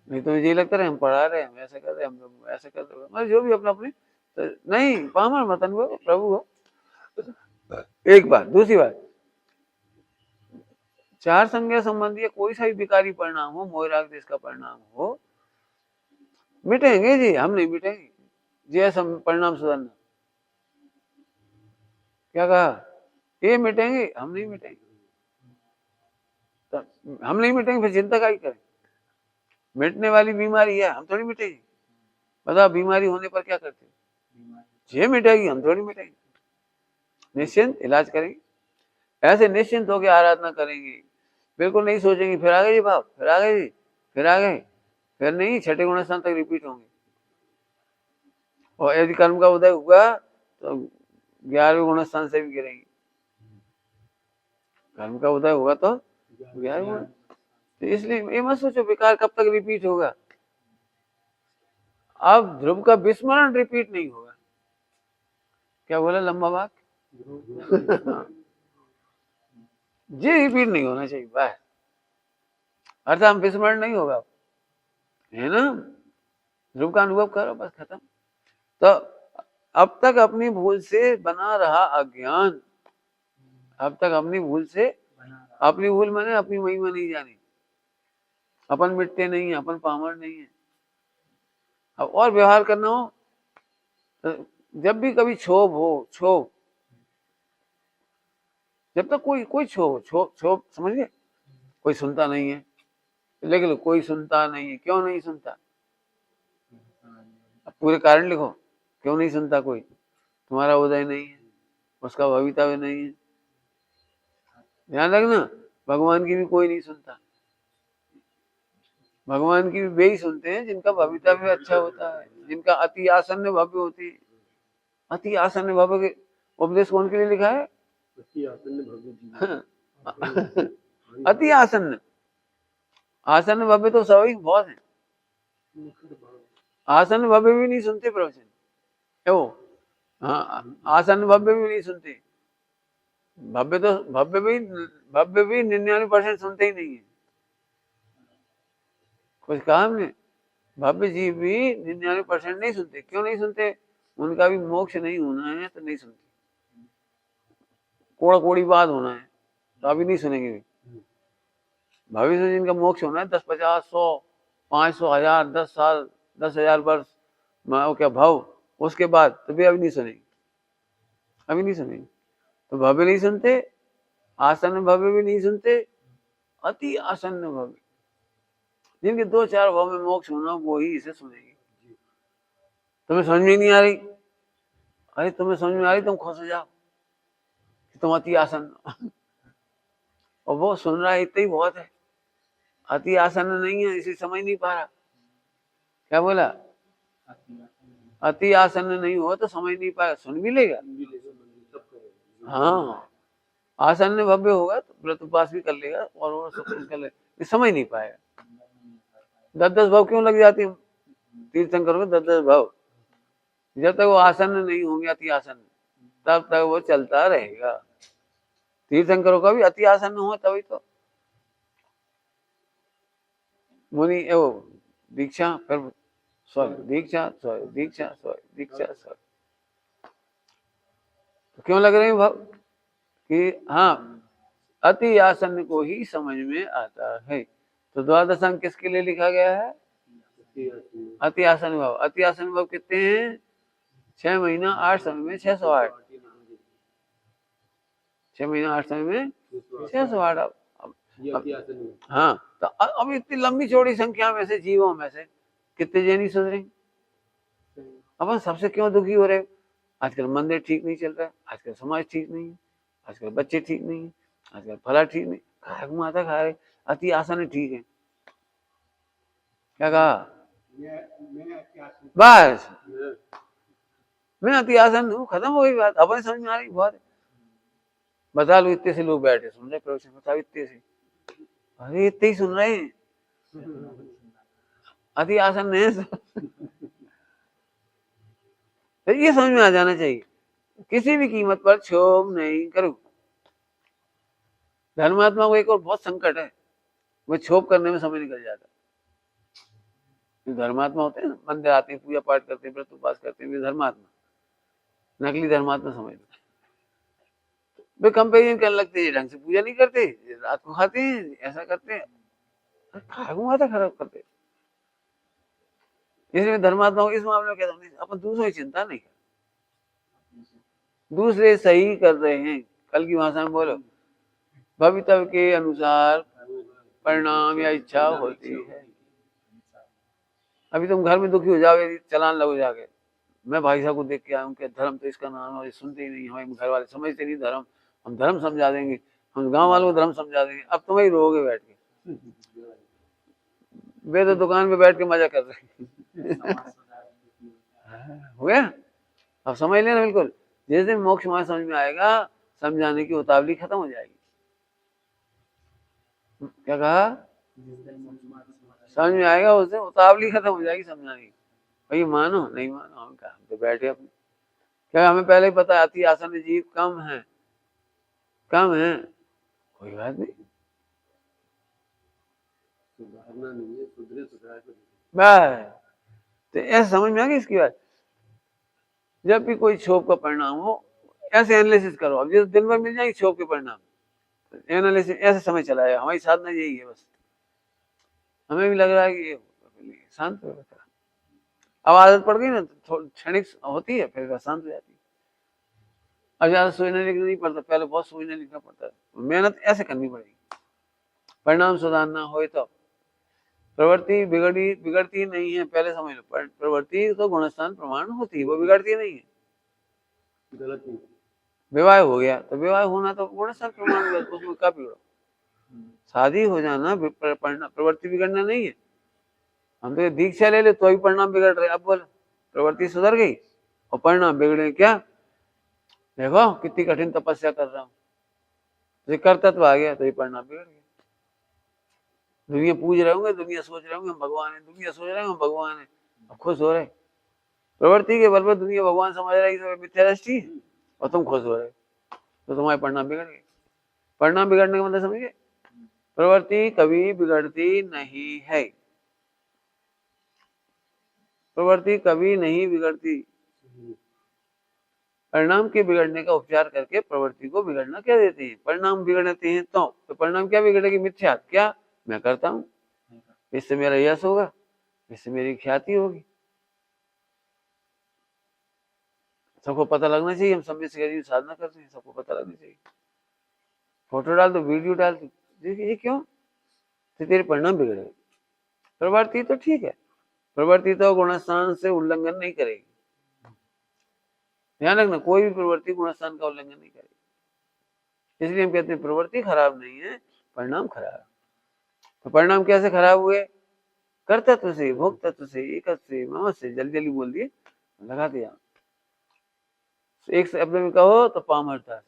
S1: नहीं तो मुझे ये लगता है हम पढ़ा रहे हैं, हम ऐसे कर रहे हैं, हम ऐसे कर रहे हैं, मतलब जो भी अपना अपनी, तो नहीं, पामर मत अनुभव, प्रभु हो। एक बात। दूसरी बात, 4 संज्ञा संबंधी कोई सा भी विकारी परिणाम हो, मोहराग देश का परिणाम हो, मिटेंगे जी, हम नहीं मिटेंगे। जैसा परिणाम सुधरना, क्या कहा? ये मिटेंगे, हम नहीं मिटेंगे। तो हम नहीं मिटेंगे फिर चिंता काहे करें? मिटने वाली बीमारी है, हम थोड़ी मिटेगी। बताओ बीमारी होने पर क्या करते हो? ये मिटेगी, हम थोड़ी मिटेंगे। निश्चिंत इलाज करेंगे, ऐसे निश्चिंत होकर आराधना करेंगे, बिल्कुल नहीं सोचेंगे, फिर आ गए जी भाव, फिर आ गए जी, फिर आ गए, फिर नहीं, छठे गुणस्थान तक रिपीट होंगे। और यदि कर्म का उदय हुआ तो 11वें गुणस्थान से भी गिरेंगे। कर्म का उदय होगा तो 11वें गुण, तो इसलिए ये मत सोचो विकार कब तक रिपीट होगा। अब ध्रुव का विस्मरण रिपीट नहीं होगा। क्या बोला लंबा वाक? जी रिपीट नहीं होना चाहिए, बस अर्थात विस्मरण नहीं होगा, है ना। ध्रुव का अनुभव करो, बस खत्म। तो अब तक अपनी भूल से बना रहा अज्ञान, अब तक अपनी भूल से, अपनी भूल मैंने अपनी महिमा नहीं जानी, अपन मिटते नहीं है, अपन पामर नहीं है। अब और व्यवहार करना हो तो जब भी कभी क्षोभ हो, क्षोभ, जब तक कोई कोई क्षोभ क्षोभ क्षोभ समझिए, कोई सुनता नहीं है, लिख लो कोई सुनता नहीं है। क्यों नहीं सुनता? अब पूरे कारण लिखो, क्यों नहीं सुनता कोई? तुम्हारा उदय नहीं है, उसका भवितव्य नहीं है। ध्यान रखना, भगवान की भी कोई नहीं सुनता। भगवान की भी वे ही सुनते हैं जिनका भवितव्य अच्छा होता है, जिनका अति आसन्न भव्य होती है। अति आसन्न भव्य के उपदेश कौन के लिए लिखा है? अति आसन्न, आसन्न भव्य तो सभी बहुत है, आसन्न भव्य भी नहीं सुनते प्रवचन। वो हाँ, आसन्न भव्य भी नहीं सुनते। भव्य तो भव्य भी 99% सुनते ही नहीं है। कुछ कहा हमने? भव्य जी भी 99% नहीं सुनते। क्यों नहीं सुनते? उनका भी मोक्ष नहीं होना है तो नहीं सुनते। कोड़ा कोड़ी बात होना है तो अभी नहीं सुनेंगे भी। भविष्य में जिनका मोक्ष होना है 10, 50, 100, 500, 1000, 10 साल, 10,000 वर्ष क्या भाव, उसके बाद तो भी अभी नहीं सुनेंगे, अभी नहीं सुनेंगे। तो भव्य नहीं सुनते, आसन्न भव्य भी नहीं सुनते, अति आसन्न भव्य जिनके 2-4 भाव में मोक्ष होना वो ही इसे सुनेंगे। तुम्हें समझ में नहीं आ रही? अरे तुम्हें समझ में आ रही, तुम खुश हो जाओ कि तुम अति आसन्न। और वो सुन रहा है, इतना ही बहुत है। अति आसन्न नहीं है, इसे समझ नहीं पा रहा। क्या बोला? अति आसन्न नहीं हो तो समझ नहीं पाएगा, सुन भी लेगा। हाँ, आसन्न भव्य होगा तो व्रत उपवास भी कर लेगा और सब कुछ कर लेगा, समझ नहीं पाएगा। 10-10 भाव क्यों लग जाती है तीर्थंकर को? 10-10 भाव, जब तक वो आसन्न नहीं होंगे अति आसन्न, तब तक वो चलता रहेगा। तीर्थंकरों का भी अति आसन्न हुआ तभी तो मुनि वो दीक्षा, फिर स्वर्ग, दीक्षा स्वर्ग, दीक्षा स्वर्ग, दीक्षा स्वर्ग। तो क्यों लग रहे हैं भाव कि हाँ अति आसन्न को ही समझ में आता है। तो द्वादश अंक किसके लिए लिखा गया है? अति आसन्न भाव। अति आसन्न भाव कितने हैं? 6 महीना 8 समय में 608, 6 महीना 8 समय में 608। हाँ, तो अब इतनी लंबी चौड़ी संख्या में से, जीवों में से कितने जैनी सुधरे? अपन सबसे क्यों दुखी हो रहे? आजकल मंदिर ठीक नहीं चल रहा है, आजकल समाज ठीक नहीं है, आजकल बच्चे ठीक नहीं है, आजकल फला ठीक नहीं, माता खा रहे, अति आसन ठीक है। क्या कहा? बस मैं अति आसन हूँ, खत्म हो गई बात। अपन समझ में आ रही बहुत। बता लो इतने से लोग बैठे सुन रहे प्रवचन, बताओ इतने से, अरे इतने ही सुन रहे हैं, अति आसन है। तो ये समझ में आ जाना चाहिए, किसी भी कीमत पर क्षोभ नहीं करो। धर्मात्मा को एक और बहुत संकट है, वो क्षोभ करने में समय निकल जाता है। धर्मात्मा होते हैं ना, मंदिर आते हैं, पूजा पाठ करते हैं, व्रत उपवास करते हैं, वे धर्मात्मा। नकली धर्मात्मा समझ लो, वे कंपेरिजन करने लगते हैं, ढंग से पूजा नहीं करते, रात को खाते हैं, ऐसा करते हैं, माथा खराब करते हैं। इसलिए धर्मात्मा को इस मामले में कहता हूँ, अपन दूसरों की चिंता नहीं कर, दूसरे सही कर रहे हैं। कल की भाषा में बोलो, भवितव्य के अनुसार परिणाम या इच्छा होती है। अभी तुम घर में दुखी हो जाओगे, चलान लगो जाके, मैं भाई साहब को देख के आया हूँ कि धर्म तो इसका नाम है, सुनते ही नहीं, हमारे घर वाले समझते नहीं धर्म, हम धर्म समझा देंगे। हम गांव वालों को धर्म समझा देंगे, अब तुम ही रोगे बैठ के। वे तो दुकान पे बैठ के मजा कर रहे हैं। हो गया? अब समझ लेना बिल्कुल। जिस दिन मोक्ष मार्ग समझ में आएगा, समझाने की उतावली खत्म हो जाएगी। क्या कहा? समझ में आएगा उस दिन उतावली खत्म हो जाएगी समझाने की। भाई मानो नहीं मानो, हम क्या, हम तो बैठे अपने। क्या हमें पहले ही पता, अति आसन जीव कम है, कम है, कोई बात नहीं,
S2: सुधारना नहीं है, सुधरे सुधार को।
S1: बस। तो ऐसे समझ में आ गई इसकी बात। जब भी कोई क्षोभ का परिणाम हो, ऐसे एनालिसिस करो। अब जिस दिन भर मिल जाएंगे क्षोभ के परिणाम, एनालिसिस ऐसे समय चलाएगा। हमारी साधना यही है बस। हमें भी लग रहा है कि ये शांत हो जाता है। अब आदत पड़ गई ना, थोड़ी क्षणिक होती है, फिर शांत हो जाती है। अब ज्यादा सोचने लिखना नहीं पड़ता, पहले बहुत सोचने लिखना पड़ता है। मेहनत ऐसे करनी पड़ेगी, परिणाम सुधारना हो तो। प्रवृत्ति बिगड़ती नहीं है, पहले समझ लो। प्रवृत्ति तो गुणस्थान प्रमाण होती है, वो बिगड़ती नहीं है।
S2: गलत नहीं।
S1: विवाह हो गया तो विवाह होना तो गुणस्थान प्रमाण हुआ, उसमें क्या बिगड़ो? शादी हो जाना प्रवृत्ति बिगड़ना नहीं है। हम तो दीक्षा ले ले तो ही परिणाम बिगड़ रहे। अब बोल, प्रवृत्ति सुधर गई और परिणाम बिगड़े क्या? देखो कितनी कठिन तपस्या कर रहा हूँ, तो कर्तत्व आ गया तो ये परिणाम बिगड़ गया। दुनिया पूज रहे होंगे, दुनिया सोच रहे होंगे हम भगवान है, दुनिया सोच रहे होंगे हम भगवान है, अब खुश हो रहे। प्रवृत्ति के बल पर दुनिया भगवान समझ रही है, मिथ्या दृष्टि है, और तुम खुश हो रहे, तो तुम्हारे परिणाम बिगड़ गए। परिणाम बिगड़ने का मतलब समझिए, प्रवृत्ति कभी बिगड़ती नहीं है, प्रवृत्ति कभी नहीं बिगड़ती। परिणाम के बिगड़ने का उपचार करके प्रवृत्ति को बिगड़ना क्या देते हैं? परिणाम बिगड़ते हैं तो परिणाम क्या बिगड़ेगी? मिथ्या। क्या मैं करता हूं, इससे मेरा यश होगा, इससे मेरी ख्याति होगी। सबको पता लगना चाहिए हम सम्य से साधना करते हैं, सबको पता लगना चाहिए। फोटो डाल दो, वीडियो डाल दो, देखिए क्यों? तो तेरे परिणाम बिगड़ गए। प्रवृत्ति तो ठीक है, प्रवृत्ति तो गुणस्थान से उल्लंघन नहीं करेगी। ध्यान रखना, कोई भी प्रवृत्ति गुणस्थान का उल्लंघन नहीं करेगी। इसलिए हम कहते हैं प्रवृत्ति खराब नहीं है, परिणाम खराब है। तो परिणाम कैसे खराब हुए? कर्तत्व से, भोक्तत्व से, एकत्व से, मम से। जल्दी जल्दी बोल दिए, लगा दिया। एक शब्द में कहो तो पामरता।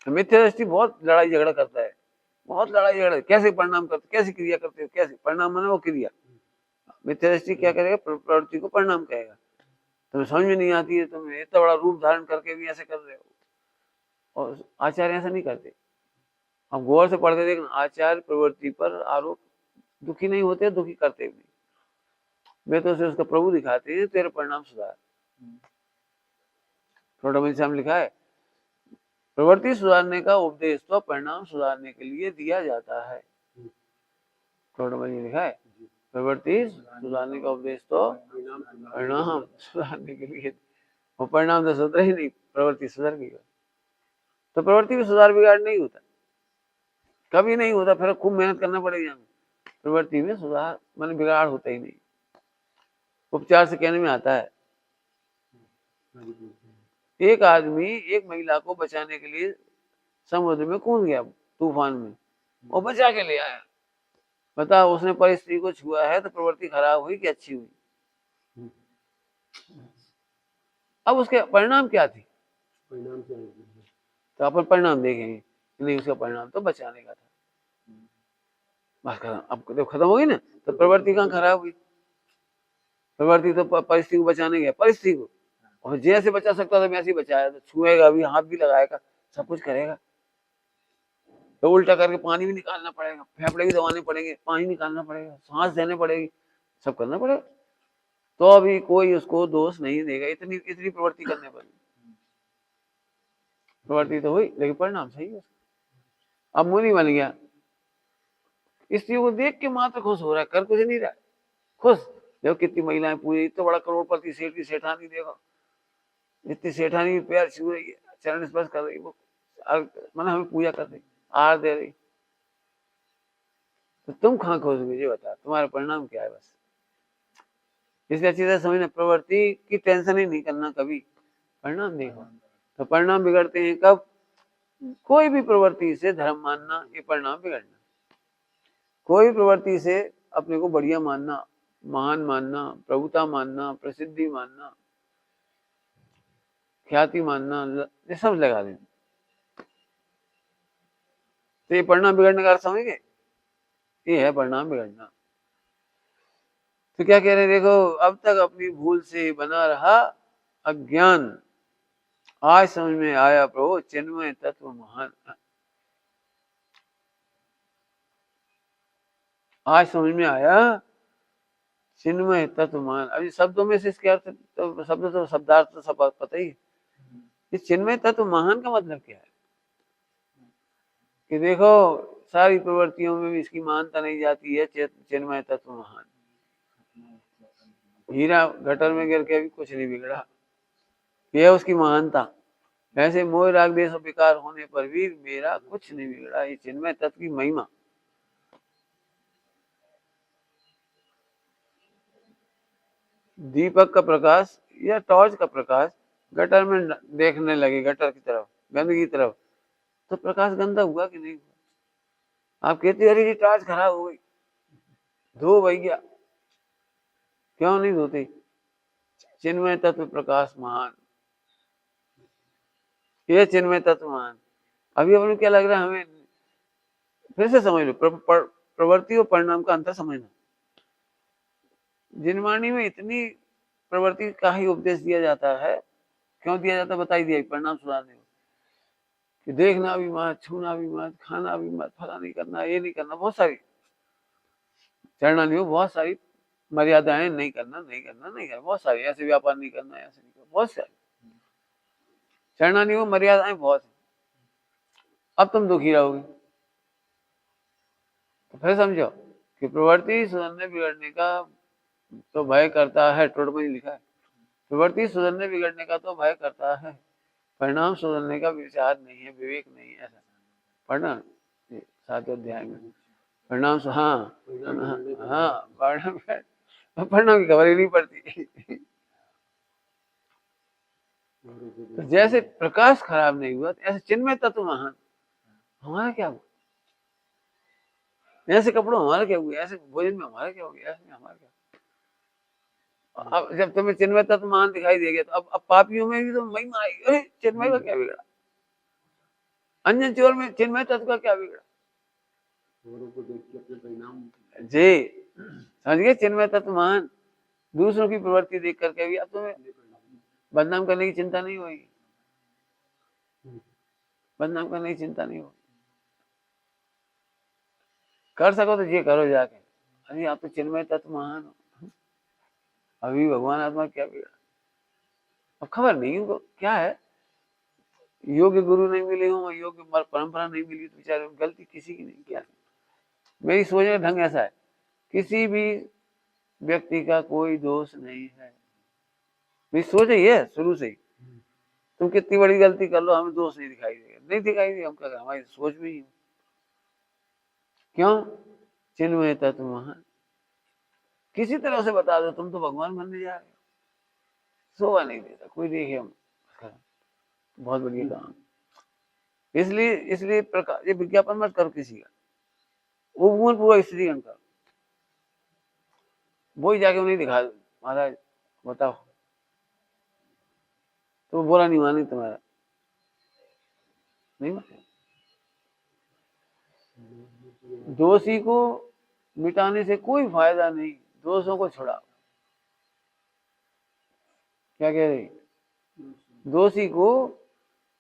S1: मिथ्या दृष्टि बहुत लड़ाई झगड़ा करता है, बहुत लड़ाई झगड़ा। कैसे परिणाम करते, कैसे क्रिया करते हो? कैसे परिणाम माने वो क्रिया। मिथ्या दृष्टि क्या करेगा? प्रवृत्ति को परिणाम कहेगा। तुम्हें समझ में नहीं आती है, तुम्हें इतना बड़ा रूप धारण करके भी ऐसे कर रहे हो। और आचार्य ऐसा नहीं करते। हम गौर से पढ़ के देखना, आचार्य प्रवृत्ति पर आरोप दुखी नहीं होते, दुखी करते भी नहीं। वे तो उसे उसका प्रभु दिखाते हैं, तेरे परिणाम सुधार। थोड़ा में हम लिखा है, प्रवृत्ति सुधारने का उपदेश तो परिणाम सुधारने के लिए दिया जाता है। थोड़ा में लिखा है, प्रवृत्ति सुधारने का उपदेश तो परिणाम सुधारने के लिए। और परिणाम तो सुधर ही नहीं, प्रवृत्ति सुधर गई। तो प्रवृत्ति में सुधार बिगाड़ नहीं होता, कभी नहीं होता। फिर खूब मेहनत करना पड़ेगी हमें। प्रवृत्ति में सुधार माने बिगाड़ होता ही नहीं। उपचार से कहने में आता है, एक आदमी एक महिला को बचाने के लिए समुद्र में कूद गया, तूफान में, वो बचा के ले आया। बताओ, उसने परिस्थिति को छुआ है तो प्रवृत्ति खराब हुई कि अच्छी हुई? अब उसके परिणाम क्या थे?
S2: परिणाम क्या है?
S1: तो अपन परिणाम देखेंगे, नहीं उसका परिणाम तो बचाने का था। बस खत्म। अब देखो खत्म हो गई ना, तो प्रवृत्ति कहाँ खराब हुई? प्रवृत्ति तो परिस्थिति को बचाने गया, परिस्थिति को, और जैसे बचा सकता था वैसे ही बचाया। तो छुएगा भी, हाथ भी लगाएगा, सब कुछ करेगा। तो उल्टा करके पानी भी निकालना पड़ेगा, फेफड़े भी दबाने पड़ेंगे, पानी निकालना पड़ेगा, सांस देने पड़ेगी, सब करना पड़ेगा। तो अभी कोई उसको दोष नहीं देगा इतनी इतनी प्रवृत्ति करने पर। प्रवृत्ति तो हुई लेकिन परिणाम सही है। अब मुनि बन गया, स्त्री को देख के मात्र खुश हो रहा है, कर कुछ नहीं रहा है, खुश। देखो कितनी महिलाएं पूरी, इतना बड़ा करोड़पति सेठ की सेठानी, देखो इतनी सेठानी पैर छू रही है, चरण स्पर्श कर रही, वो मतलब हमें पूजा कर रही, आर दे रही। तो तुम कहाँ खुश हुए ये बता, तुम्हारा परिणाम क्या है? बस इसलिए अच्छी तरह समझना, प्रवृत्ति की टेंशन ही नहीं करना कभी, परिणाम देखो। तो परिणाम बिगड़ते हैं कब? कोई भी प्रवृत्ति से धर्म मानना, ये परिणाम बिगड़ना। कोई प्रवृत्ति से अपने को बढ़िया मानना, महान मानना, प्रभुता मानना, प्रसिद्धि मानना, ख्याति मानना, ये सब लगा देना। तो ये परिणाम बिगड़ने का अर्थ समझेंगे, ये है परिणाम बिगड़ना। तो क्या कह रहे हैं देखो, अब तक अपनी भूल से बना रहा अज्ञान, आज समझ में आया प्रभु चिन्मय तत्व महान। आज समझ में आया चिन्मय तत्व महान। अभी शब्दों में से इसके अर्थ तो शब्द तो शब्दार्थ तो सब पता ही है। इस चिन्मय तत्व महान का मतलब क्या है कि देखो सारी प्रवृत्तियों में भी इसकी महानता नहीं जाती है। चिन्मय तत्व महान। हीरा गटर में गिर के भी कुछ नहीं बिगड़ा, यह उसकी महानता। ऐसे मोह राग देश और विकार होने पर भी मेरा कुछ नहीं बिगड़ा, ये चिन्मय तत्व की महिमा। दीपक का प्रकाश या टॉर्च का प्रकाश गटर में देखने लगे, गटर की तरफ, गंदगी की तरफ, तो प्रकाश गंदा हुआ कि नहीं हुआ? आप कहते अरे जी टॉर्च खराब हो गई, धो भैया, क्यों नहीं धोते? चिन्मय तत्व प्रकाश महान, ये चिन्मय तत्व महान। अभी अपने क्या लग रहा है हमें, फिर से समझ लो, प्रवृत्ति और परिणाम का अंतर समझना। जिनवाणी में इतनी प्रवृत्ति का ही उपदेश दिया जाता है, क्यों दिया जाता है बताई दिया, परिणाम सुधारने को, कि देखना भी मत, छूना भी मत, खाना भी मत, फला नहीं करना, ये नहीं करना, बहुत सारी चढ़ना नहीं हो, बहुत सारी मर्यादाएं, नहीं करना नहीं करना नहीं करना, बहुत सारी, ऐसे व्यापार नहीं करना, ऐसे नहीं करना, बहुत सारी चढ़ना नहीं हो, मर्यादाएं बहुत है। अब तुम दुखी रहोगे। तो फिर समझो कि प्रवृत्ति सुधरने बिगड़ने का तो भय करता है, टोट में लिखा है, प्रवृत्ति सुधरने बिगड़ने का तो भय करता है, परिणाम सुधरने का विचार नहीं है, विवेक नहीं है। ऐसा पढ़ना 7वें अध्याय में परिणाम। हाँ हाँ, परिणाम की खबर ही नहीं पड़ती। तो जैसे प्रकाश खराब नहीं हुआ, ऐसे चिन्मय तत्व महान। हमारा क्या हुआ? ऐसे कपड़ों हमारा क्या हुआ? ऐसे भोजन में हमारा क्या हो गया? ऐसे में हमारा क्या? अब जब तुम्हें चिन्मय तत्व महान दिखाई देगा, तो अब पापियों में भी तो महिमा आएगी। अरे चिन्मय का क्या बिगड़ा? अंजन चोर में चिन्मय तत्व का क्या बिगड़ा? जी समझ गए, चिन्मय तत्व महान। दूसरों की प्रवृत्ति देख करके भी अब तुम्हें बदनाम करने की चिंता नहीं होगी, बदनाम करने की चिंता नहीं होगी। कर सको तो ये करो जाके, अरे आप तो चिन्मय तत्व महान हो, अभी भगवान आत्मा क्या बिगड़ा? अब खबर नहीं उनको क्या है, योग्य गुरु नहीं मिले हो, योग्य परंपरा नहीं मिली, तो बेचारे गलती किसी की नहीं। क्या मेरी सोचने का ढंग ऐसा है, किसी भी व्यक्ति का कोई दोष नहीं है। मेरी सोच ये है शुरू से ही, तुम कितनी बड़ी गलती कर लो, हमें दोष नहीं दिखाई देगा, नहीं दिखाई देगा, हम क्या करें, हमारी सोच में ही। क्यों? चिन्मय तत्व महान। किसी तरह से बता दो तुम तो भगवान बनने जा रहे हो, शोभा नहीं देता कोई देखे हम, बहुत बढ़िया काम। इसलिए प्रकार ये विज्ञापन मत करो किसी का, वो पूरा स्त्रीगण करो, वो ही जाके उन्हें दिखा दो, महाराज बताओ, तो बोला नहीं माने तुम्हारा, नहीं माने। दोषी को मिटाने से कोई फायदा नहीं, दोषों को छुड़ाओ। क्या कह रही? दोषी को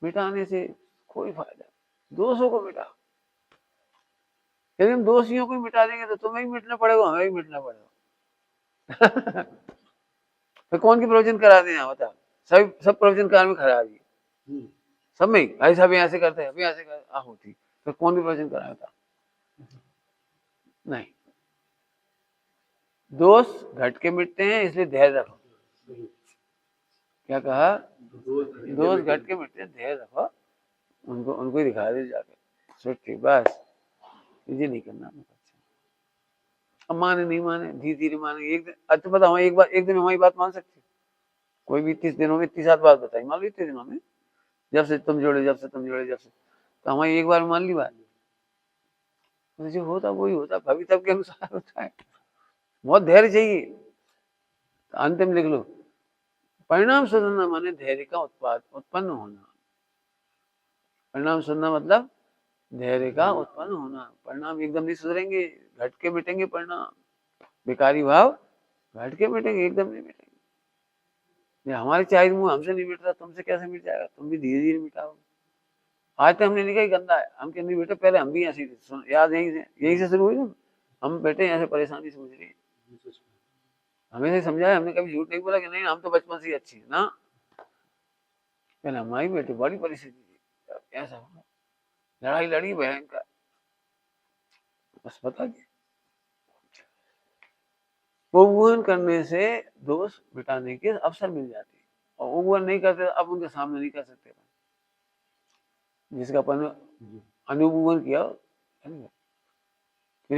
S1: मिटाने से कोई फायदा, दोषों को मिटाओ। यदि हम दोषियों को मिटा देंगे तो तुम्हें भी मिटना पड़ेगा, हमें भी मिटना पड़ेगा। तो कौन की प्रवचन करा दें यहाँ बताओ? सब प्रवचनकार में खराबी है, सब में भाई साहब ऐसे करते हैं, ऐसे करते आहो ठीक, तो कौन भी प्रवचन करा बताओ? नहीं, दोष घट के मिटते हैं, इसलिए धैर्य रखो। क्या कहा? दोष घट के मिटते हैं, धैर्य रखो, उनको ही दिखा दे जाके, छुट्टी बस, ये नहीं करना। अब माने नहीं माने, धीरे धीरे माने, एक दिन अच्छा बताओ, एक दिन हमारी बात मान सकते? कोई भी 30 दिनों में 30 बात बताई, मान लो इतने दिनों में, जब से तुम जुड़े, जब से तुम जुड़े, जब से, तो हमारी एक बार मान ली बात, तो जो होता वही होता, भवितव्य के अनुसार होता है। बहुत धैर्य चाहिए। तो अंतिम लिख लो, परिणाम सुधरना माने धैर्य का उत्पन्न होना। परिणाम सुधरना मतलब धैर्य का उत्पन्न होना। परिणाम एकदम नहीं सुधरेंगे, घट के मिटेंगे परिणाम। बेकारी भाव घट के मिटेंगे, एकदम नहीं मिटेंगे। ये हमारे चाहे मुंह हमसे नहीं मिट रहा, तुमसे कैसे मिट जाएगा? तुम भी धीरे धीरे मिटाओ। आज तक हमने लिखा ही गंदा है, हम क्यों नहीं बेटे? पहले हम भी ऐसे ही थे, याद यहीं से शुरू हुई ना, हम बैठे ऐसे परेशानी से गुजरी। हमें से समझाया, हमने कभी झूठ नहीं बोला कि नहीं हम तो बचपन से ही अच्छी है ना। पहले हमारी बेटे बड़ी परिस्थिति थी, ऐसा हुआ, लड़ाई लड़ी भयंकर, बस बता दिया। उपवन करने से दोष मिटाने के अवसर मिल जाते, और उपवन नहीं करते अब उनके सामने नहीं कर सकते। जिसका अपन अनुपवन किया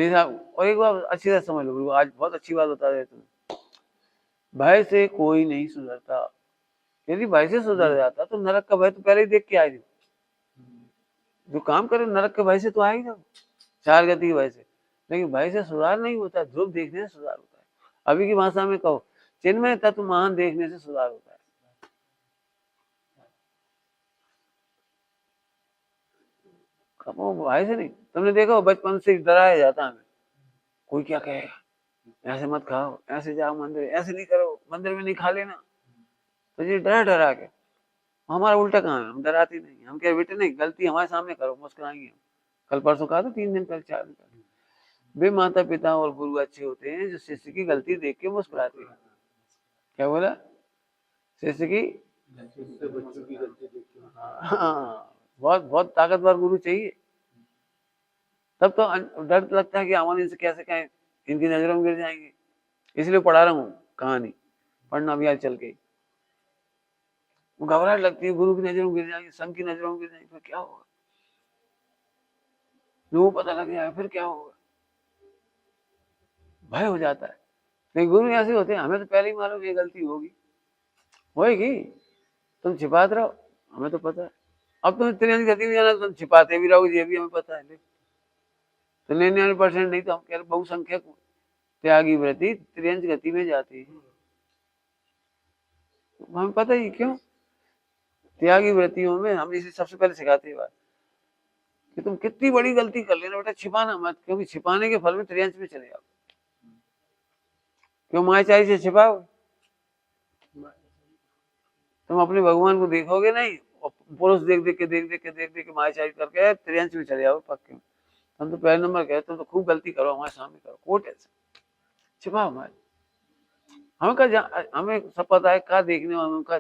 S1: साहब। और एक बार अच्छी तरह समझ लो, आज बहुत अच्छी बात बता रहे तुम। भय से कोई नहीं सुधरता। यदि भय से सुधर जाता तो नरक का भय तो पहले ही देख के आए। जो काम करे नरक के भय से तो आए ना, चार गति के भय से। लेकिन भय से सुधार नहीं होता, ध्रुव देखने से सुधार होता है। अभी की भाषा में कहो, चिन्मय तत्व महान देखने से सुधार होता है। भय से नहीं, तुमने देखो बचपन से डराया जाता हमें, कोई क्या कहेगा, ऐसे मत खाओ, ऐसे जाओ मंदिर, ऐसे नहीं करो, मंदिर में नहीं खा लेना। तो ये डरा डरा के, हमारा उल्टा काम है, हम डराते नहीं। हम क्या बेटे नहीं, गलती हमारे सामने करो, मुस्कुराएंगे हम। कल परसों कहा था, 3 दिन पहले, 4 दिन पहले, वे माता पिता और गुरु अच्छे होते हैं जो शिष्य की गलती देख के मुस्कुराते हैं। क्या बोला? शिष्य की हाँ, बहुत बहुत ताकतवर गुरु चाहिए। तब तो डर लगता है कि अमन इनसे कैसे कहें, इनकी नजरों में गिर जाएंगे। इसलिए पढ़ा रहा हूँ कहानी, पढ़ना भी आज चल के। वो घबराहट लगती है, गुरु की नजरों में गिर जाएंगे, संघ की नजरों में गिर जाएंगे, फिर क्या होगा? लोगों को पता लग जाएगा, फिर क्या होगा? भय हो जाता है। लेकिन गुरु ऐसे होते हैं, हमें तो पहले ही मालूम ये गलती होगी, होएगी, तुम छिपाते रहो, हमें तो पता है। अब तुम त्रियंज गति में जाना, तुम छिपाते भी रहोगे, ये भी हमें पता है। तो 99% नहीं तो हम कह रहे बहुसंख्यक त्यागी व्रति त्रियंज गति में जाती है। हमें पता ही क्यों, त्यागी व्रतियों में हम इसे सबसे पहले सिखाते हैं कि तुम कितनी बड़ी गलती कर लेना बेटा, छिपाना मत, क्योंकि छिपाने के फल में त्रियंज में चले जाओ। क्यों मायाचारी से छिपाओ? तुम अपने भगवान को देखोगे नहीं, और पुरुष देख देख के मायाचारी करके त्रियंज में चले जाओ पक्के में। हम तो पहले नंबर कहते, तुम तो खूब गलती करो, हमारे सामने करो, कोर्ट ऐसे छिपाओ हमारे। हमें सब पता है, क्या देखने वालों का।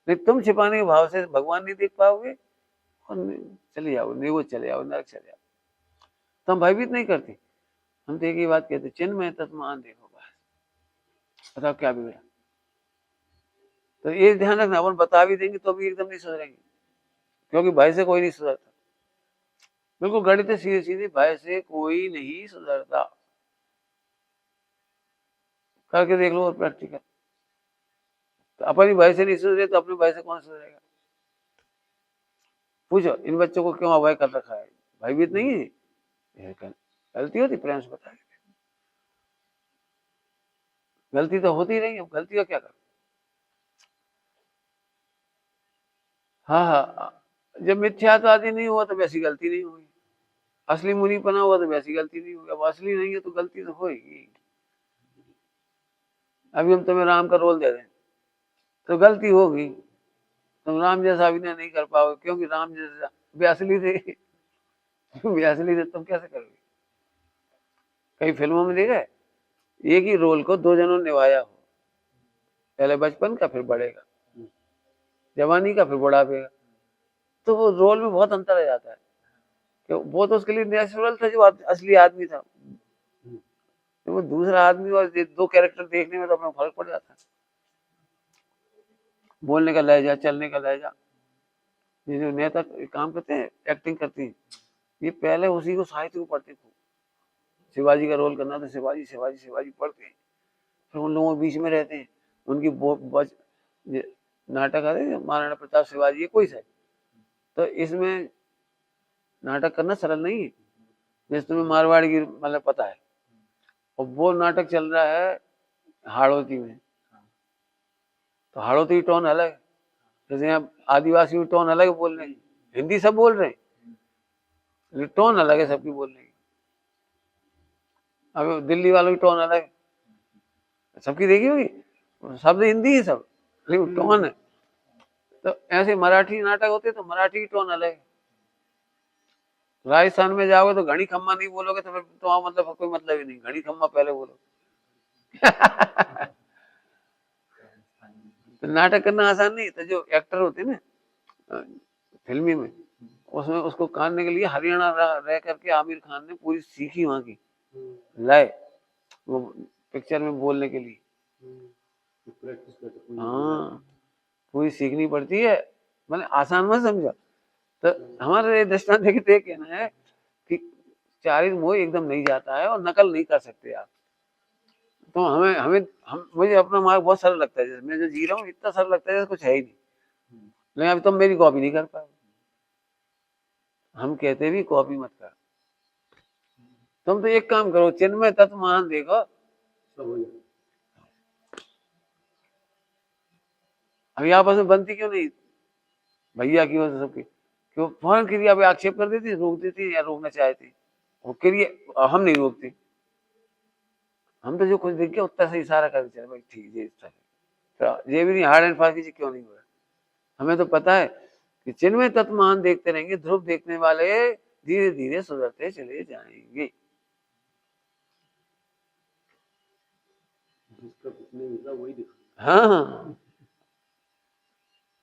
S1: लेकिन तुम छिपाने के भाव से भगवान नहीं देख पाओगे, और चले जाओ, निवो चले जाओ, नरक चले जाओ। तो हम भयभीत नहीं करते, हम तो एक ही बात कहते, चिन्ह में तत्मान देखो, बस बताओ क्या बिगड़ा। तो ये ध्यान रखना, अपन बता भी देंगे तो भी एकदम नहीं सुधरेंगे, क्योंकि भय से कोई नहीं सुधरता। बिल्कुल गणित सीधे सीधे, भय से कोई नहीं सुधरता। करके देख लो और प्रैक्टिकल। तो अपनी भय से नहीं सुधरे तो अपने भय से कौन सुधरेगा? पूछो इन बच्चों को क्यों अभय कर रखा है? भयभीत नहीं है, गलती होती प्रेम से बता देते, गलती तो होती रही, अब गलती का क्या कर। हाँ, जब मिथ्यात्वादी नहीं हुआ तो वैसी गलती नहीं होगी, असली मुनीपना हुआ तो वैसी गलती नहीं होगी। अब असली नहीं है तो गलती तो होगी। अभी हम तुम्हें राम का रोल दे दें तो गलती होगी, तुम राम जैसा अभिनय नहीं कर पाओगे, क्योंकि राम जैसा वे असली थे, वे असली थे, तुम कैसे करोगे? कई फिल्मों में देखा है, एक ही रोल को 2 जनों ने निभाया हो, पहले बचपन का, फिर बड़े का, जवानी का, फिर बुढ़ापे का। तो वो रोल में बहुत अंतर आ जाता है, कि वो तो उसके लिए नेचुरल था, जो असली आदमी था। तो वो दूसरा आदमी और 2 कैरेक्टर देखने में तो अपना फर्क पड़ जाता है। बोलने का लहजा, चलने का लहजा, ये जो नेता काम करते हैं, एक्टिंग करती है, ये पहले उसी को साहित्य को पढ़ते थे। शिवाजी का रोल करना तो शिवाजी शिवाजी शिवाजी पढ़ते हैं, फिर उन लोगों के बीच में रहते हैं, उनकी ये नाटक आते हैं महाराणा प्रताप शिवाजी, ये कोई सा है, तो इसमें नाटक करना सरल नहीं है। जैसे तुम्हें मारवाड़ी की मतलब पता है, और वो नाटक चल रहा है हाड़ौती में, तो हाड़ौती की टोन अलग है। जैसे यहाँ आदिवासी की टोन अलग है बोलने की, हिंदी सब बोल रहे हैं, लेकिन टोन अलग है सबकी बोलने की। अब दिल्ली वालों की टोन अलग है, सबकी देखी होगी, शब्द हिंदी है सब, लेकिन टोन है। तो ऐसे मराठी नाटक होते तो मराठी की टोन अलग है। राजस्थान में जाओगे तो घड़ी खम्मा नहीं बोलोगे तो फिर तो मतलब कोई मतलब ही नहीं, घड़ी खम्मा पहले बोलो। तो नाटक करना आसान नहीं। तो जो एक्टर होते हैं ना फिल्मी में, उसमें उसको काटने के लिए हरियाणा रह करके आमिर खान ने पूरी सीखी वहां की लय, वो पिक्चर में बोलने के लिए।
S2: प्रैक्टिस करते
S1: हाँ, पूरी सीखनी पड़ती है, मैंने आसान मत समझा। तो हमारे दृष्टांत देखते कहना है कि चारित्र मोह एकदम नहीं जाता है और नकल नहीं कर सकते आप। तो हमें हमें हम मुझे अपना मार्ग बहुत सरल लगता है, जैसे मैं जो जी रहा हूँ इतना सरल लगता है जैसे कुछ है ही नहीं, लेकिन अभी तुम मेरी कॉपी नहीं कर पाए। हम कहते भी कॉपी मत कर, तुम तो एक काम करो, चिन्मय तत्व महान देखो,
S2: सब हो जाए।
S1: अभी आपस में बनती क्यों नहीं भैया की वजह से सबकी, क्यों फौरन क्रिया पे आक्षेप कर देती, रोक देती या रोकना चाहती, वो क्रिया हम नहीं रोकते। हम तो जो कुछ देख के उत्तर से इशारा करते चले भाई ठीक है, इस तरह तो ये भी नहीं हार्ड एंड फास्ट की क्यों नहीं हो रहा। हमें तो पता है कि चिन्मय तत्व महान देखते रहेंगे, ध्रुव देखने वाले धीरे धीरे सुधरते चले जाएंगे।
S2: जिसका कुछ नहीं मिला वही दिखा।
S1: हाँ हाँ,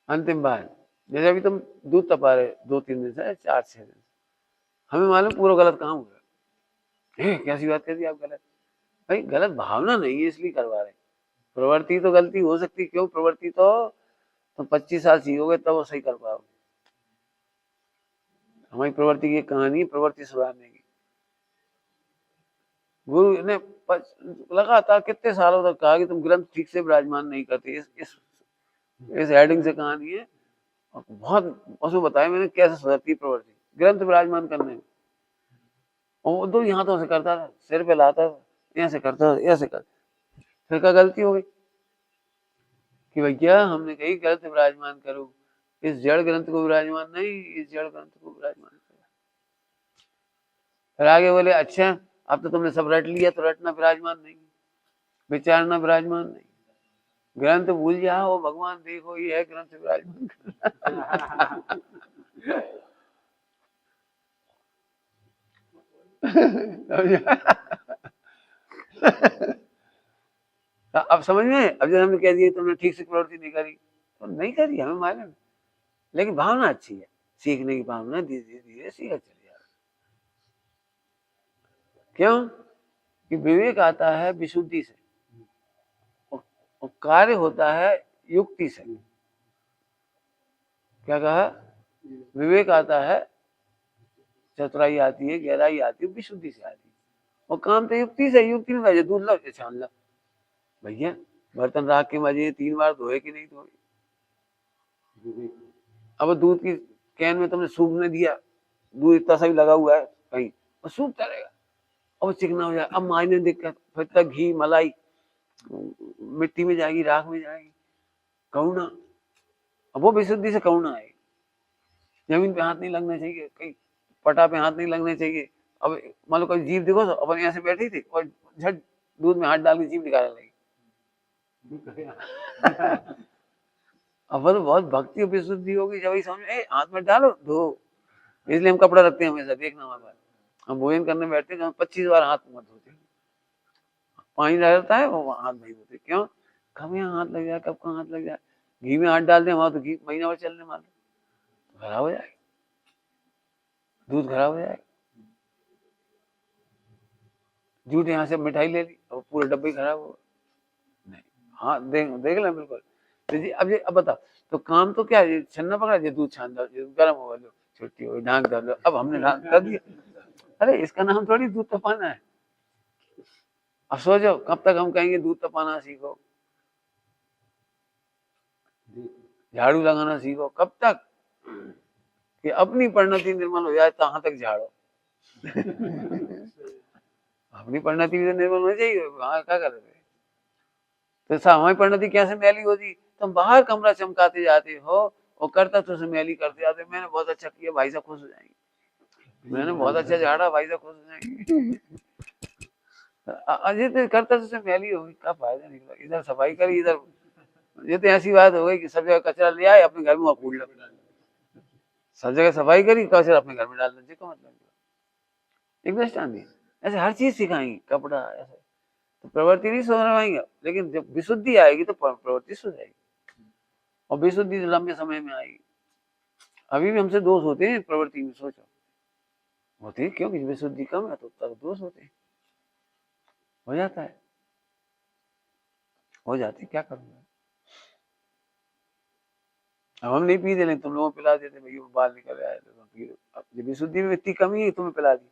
S1: अंतिम बात, जैसे अभी तुम दूध तपा रहे 2-3 दिन से, 4-6 दिन से, हमें मालूम पूरा गलत काम हो रहा है, कैसी बात कर दी आप गलत, भाई गलत भावना नहीं है इसलिए करवा रहे। प्रवृत्ति तो गलती हो सकती, क्यों प्रवृत्ति तो तुम 25 साल सीखोगे तब वो सही कर पाओगे। हमारी प्रवृत्ति की कहानी है प्रवृत्ति सुधारने की। गुरु ने लगातार कितने सालों तक कहा कि तुम ग्रंथ ठीक से विराजमान नहीं करते, इस हेडिंग से कहानी है, और बहुत उसमें बताया मैंने कैसे सुधरती प्रवृत्ति ग्रंथ विराजमान करने में। और वो दो हाथों से करता था, सिर पे लाता था, ऐसे करता था, ऐसे कर, फिर क्या गलती हो गई कि भैया हमने कही ग्रंथ विराजमान करो, इस जड़ ग्रंथ को विराजमान नहीं, इस जड़ ग्रंथ को विराजमान करो। फिर आगे बोले अच्छा अब तो तुमने सब रट लिया, तो रटना विराजमान नहीं, विचारना विराजमान नहीं, ग्रंथ भूल जाओ भगवान देखो ये है ग्रंथ विराजमान करना। अब समझ में, अब जब हमने कह दिया तुमने ठीक से प्रवृत्ति नहीं करी, तो नहीं करी हमें मालूम, लेकिन भावना अच्छी है, सीखने की भावना धीरे धीरे सीखा चले जा रहा। क्यों कि विवेक आता है विशुद्धि से, और कार्य होता है युक्ति से। क्या कहा, विवेक आता है, चतुराई आती है, गहराई आती है, विशुद्धि से आती है, और काम तो युक्ति से। युक्ति में वजह दूध लो छान लो, भैया बर्तन राख के मजे 3 बार धोए कि नहीं धोए। अब दूध की कैन में तुमने सूखने दिया, दूध इतना सा भी लगा हुआ है कहीं, और सूखता रहेगा, अब चिकना हो जाए, अब मायने दिक्कत, फिर तक घी मलाई मिट्टी में जाएगी, राख में जाएगी, करुणा, अब वो विशुद्धि से करुणा आएगी। जमीन पे हाथ नहीं लगना चाहिए, कहीं पटा पे हाथ नहीं लगने चाहिए। अब मान लो कोई जीभ देखो तो अपन ऐसे बैठी थी और झट दूध में हाथ डाल के जीभ निकालने लगी। अब तो बहुत भक्ति और विशुद्धि होगी जब समझ में हाथ में डालो धो। इसलिए हम कपड़ा रखते हैं हमेशा, देखना हमारा, हम भोजन करने बैठते हैं 25 बार हाथ मत धोते, पानी रहता है वो हाथ नहीं धोते। क्यों, कब यहाँ हाथ लग जाए, कब कहाँ हाथ लग जाए। घी में हाथ डाल दें वहां तो घी महीना भर चलने मान लो, खराब हो जाएगा, दूध खराब हो जाएगा। झूठ यहाँ से मिठाई ले ली और पूरे डब्बे खराब हो नहीं, हाँ देख लें बिल्कुल। तो जी अब बताओ, तो काम तो क्या है, छन्ना पकड़ा, ये दूध छान दो, गर्म हो लो, छुट्टी हो, ढाक डाल लो। अब हमने ढाक कर दिया, अरे इसका नाम थोड़ी दूध तपाना है। अब सोचो कब तक हम कहेंगे दूध तपाना सीखो। झाड़ू लगाना सीखो। कब तक? कि अपनी परिणति निर्मल हो जाए तहां तक झाड़ो। अपनी परिणति भी तो निर्मल होनी चाहिए, वहां क्या कर रहे थे? तो साहब हमारी परिणति कैसे मैली होती? तुम बाहर कमरा चमकाते जाते हो और करता तुझसे मैली करते जाते। मैंने बहुत अच्छा किया, भाई साहब खुश हो जाएंगे। मैंने बहुत अच्छा झाड़ा, भाई साहब खुश हो जाएंगे। अजय तो करता तुझसे मैली होगी, क्या फायदा निकला? इधर सफाई करी, इधर ये तो ऐसी बात हो गई कि सब जगह कचरा ले आए, अपने घर में कूड़ लो। सब जगह सफाई करी, कचरा अपने घर में डाल दो। जी का मतलब एक दृष्टांत दी। ऐसे हर चीज सिखाएंगे, कपड़ा ऐसे तो प्रवृत्ति नहीं सुधरवाएंगे, लेकिन जब विशुद्धि आएगी तो प्रवृत्ति सुधरेगी, और विशुद्धि लंबे समय में आएगी। अभी भी हमसे दोष होते हैं प्रवृत्ति में, सोचो होते हैं, क्योंकि विशुद्धि कम है तो तब दोष होते हैं। हो जाता है, हो जाते, क्या करूंगा? अब हम नहीं पी दे, तुम लोगों को पिला देते, भैया बाल निकल आए तो तुम पी लो। अब जब विशुद्धि में इतनी कमी है, तुम्हें पिला दी,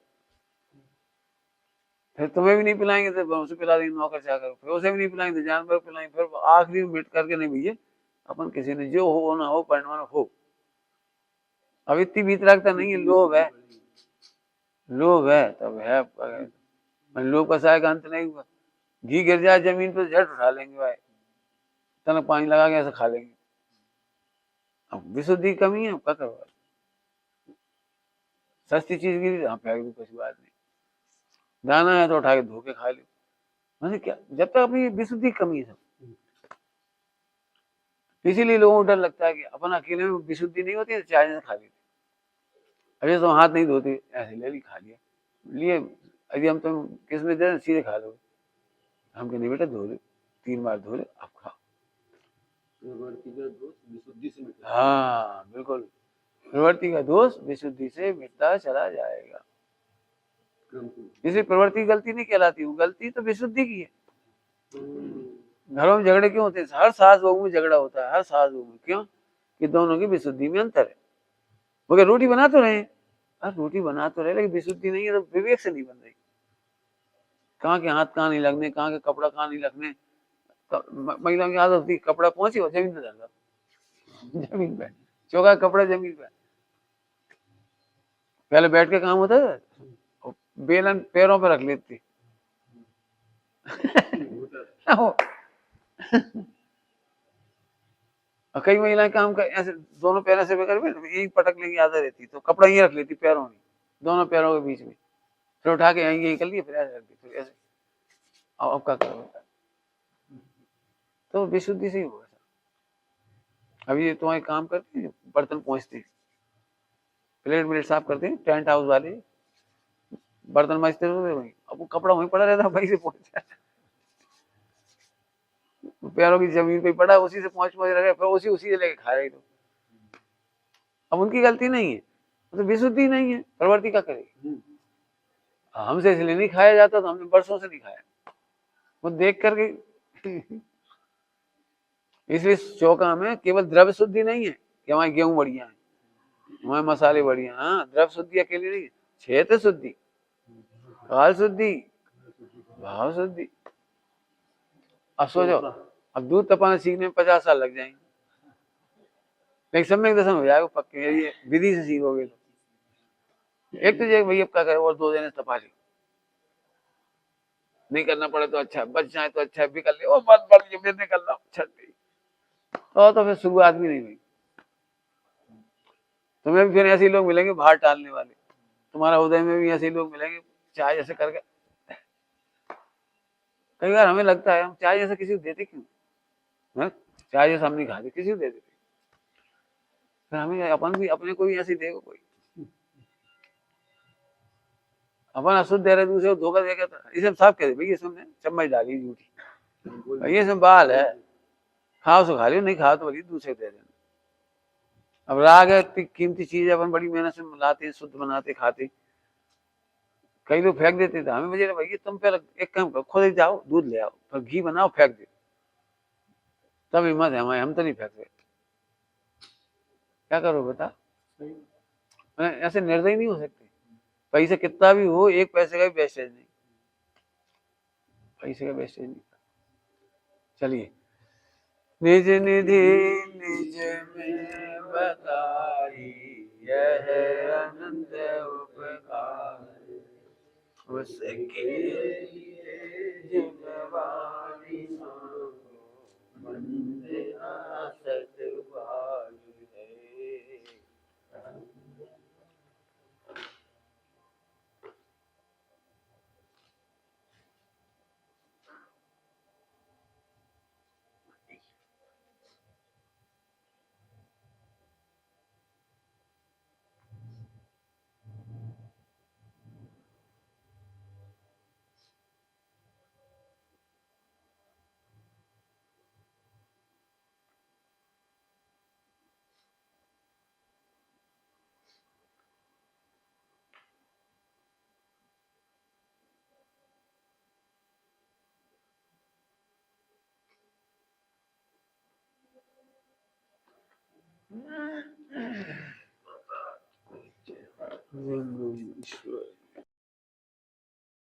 S1: फिर तुम्हें भी नहीं पिलाएंगे तो उसे पिला देंगे नौकर चाकर, फिर उसे भी नहीं पिलाएंगे तो जानवर पिलाएंगे, फिर आखिरी में मिट करके नहीं भैया अपन किसी ने जो हो ना हो परिणाम हो। अब इतनी भीतरकता नहीं है, लोभ है, लोभ है तब है। लोभ का साय का अंत नहीं हुआ। घी गिर जाए जमीन पर झट उठा लेंगे भाई, तनक पानी लगा के ऐसे खा लेंगे। अब विशुद्धि की कमी है, क्या करो? सस्ती चीज गिरी हाँ फेंक दो, कुछ बात नहीं। दाना है तो उठा के धो के खा लो। मतलब क्या, जब तक अपनी विशुद्धि की कमी है सब। इसीलिए लोगों को डर लगता है कि अपन अकेले में विशुद्धि नहीं होती तो चाय से खा लेते। अरे तो हाथ नहीं धोते, ऐसे ले ली खा लिया, लिए अभी हम तुम किस में दे सीधे खा लो। हम कहते बेटा धो ले, 3 बार धो ले, अब खाओ।
S2: प्रवृत्ति का दोष विशुद्धि से मिटता है।
S1: हाँ बिल्कुल, प्रवृत्ति का दोष विशुद्धि से मिटता चला जाएगा। इसलिए प्रवृत्ति की गलती नहीं कहलाती, वो गलती तो विशुद्धि की है। घरों में झगड़े क्यों होते हैं? हर सास बहू में झगड़ा होता है, हर सास बहू में। क्यों? कि दोनों की विशुद्धि में अंतर है। मगर रोटी बना तो रहे, रोटी बना तो रहे, लेकिन विशुद्धि नहीं है तो विवेक से नहीं बन रही। कहाँ के हाथ कहाँ नहीं लगने, कहाँ के कपड़ा कहाँ नहीं लगने। महिला की आदत होती, कपड़ा पहुंची हो जमीन पे डाल दो, जमीन पे चौका कपड़ा जमीन पे। पहले बैठ के काम होता था, बेलन पैरों पे रख लेती। और कई महिलाएं काम कर ऐसे दोनों पैरों से कर एक पटक लेंगी, आदत रहती तो कपड़ा यही रख लेती पैरों में, दोनों पैरों के बीच में, फिर उठा के यही कर लिए, फिर ऐसे रख दी, फिर ऐसे। अब क्या करो? तो विशुद्धि से ही होगा। अभी तुम्हारे काम करते हैं, बर्तन पहुंचते, प्लेट व्लेट साफ करते हैं, टेंट हाउस वाले बर्तन मांजते रहोगे वहीं, अब वो कपड़ा वहीं पड़ा रहता, वहीं से पहुंच जाता, पैरों की जमीन पे पड़ा, उसी से पहुंच रहे, फिर उसी से लेके खा रहे। तो अब उनकी गलती नहीं है, तो विशुद्धि नहीं है, प्रवृत्ति का करेगी। हमसे इसलिए नहीं खाया जाता, तो हमने बरसों से नहीं खाया, वो देख करके। इसलिए चौका में केवल द्रव्य शुद्धि नहीं है कि हमारे गेहूं बढ़िया है, हमारे मसाले बढ़िया। हाँ, द्रव्य शुद्धि अकेली नहीं है, क्षेत्र शुद्धि, काल शुद्धि, भाव शुद्धि। अब सोचो, अब दूध तपाना सीखने में 50 साल लग जाएंगे, लेकिन सम्यक दर्शन हो जाएगा पक्के, ये विधि से सीखोगे तो। एक तो भैया क्या करे, और 2 दिन तपा ली, नहीं करना पड़े तो अच्छा, बच जाए तो अच्छा, भी कर ले, वो बात बढ़ गई, मैं कर रहा छट गई, तो फिर शुरुआत भी नहीं हुई। तुम्हें भी फिर ऐसे लोग मिलेंगे बाहर टालने वाले, तुम्हारा उदय में भी ऐसे लोग मिलेंगे चाय जैसे करके। कई बार हमें लगता है हम चाय जैसे किसी को देते क्यों? चाय जैसे हम नहीं खाते, किसी को दे देते, फिर हमें अपन भी अपने को भी ऐसे देगा कोई। अपन अशुद्ध दे रहे, दूसरे को धोखा देगा, तो इसे साफ कह दे भाई, इसमें चम्मच डाली झूठी, भाई इसमें बाल है, खाओ सो खा लियो, नहीं खाओ तो भली दूसरे दे देना। अब राग है, कीमती चीज है, अपन बड़ी मेहनत से लाते, शुद्ध बनाते, खाते, कई लोग फेंक देते थे। हमें बजे भैया तुम पहले एक काम करो, खुद ही जाओ दूध ले आओ, फिर घी बनाओ, फेंक दे, तब हिम्मत है हमारे, हम तो नहीं फेंकते। क्या करो बता? ऐसे निर्दयी नहीं हो सकते। पैसे कितना भी हो, एक पैसे का भी वेस्टेज नहीं, पैसे का वेस्टेज नहीं। चलिए, निज निधि निज में बताई, यह अनंत उपकार। उसके लिए जिनवाणी मांगो, वंदना सतबाल है। ईश्वर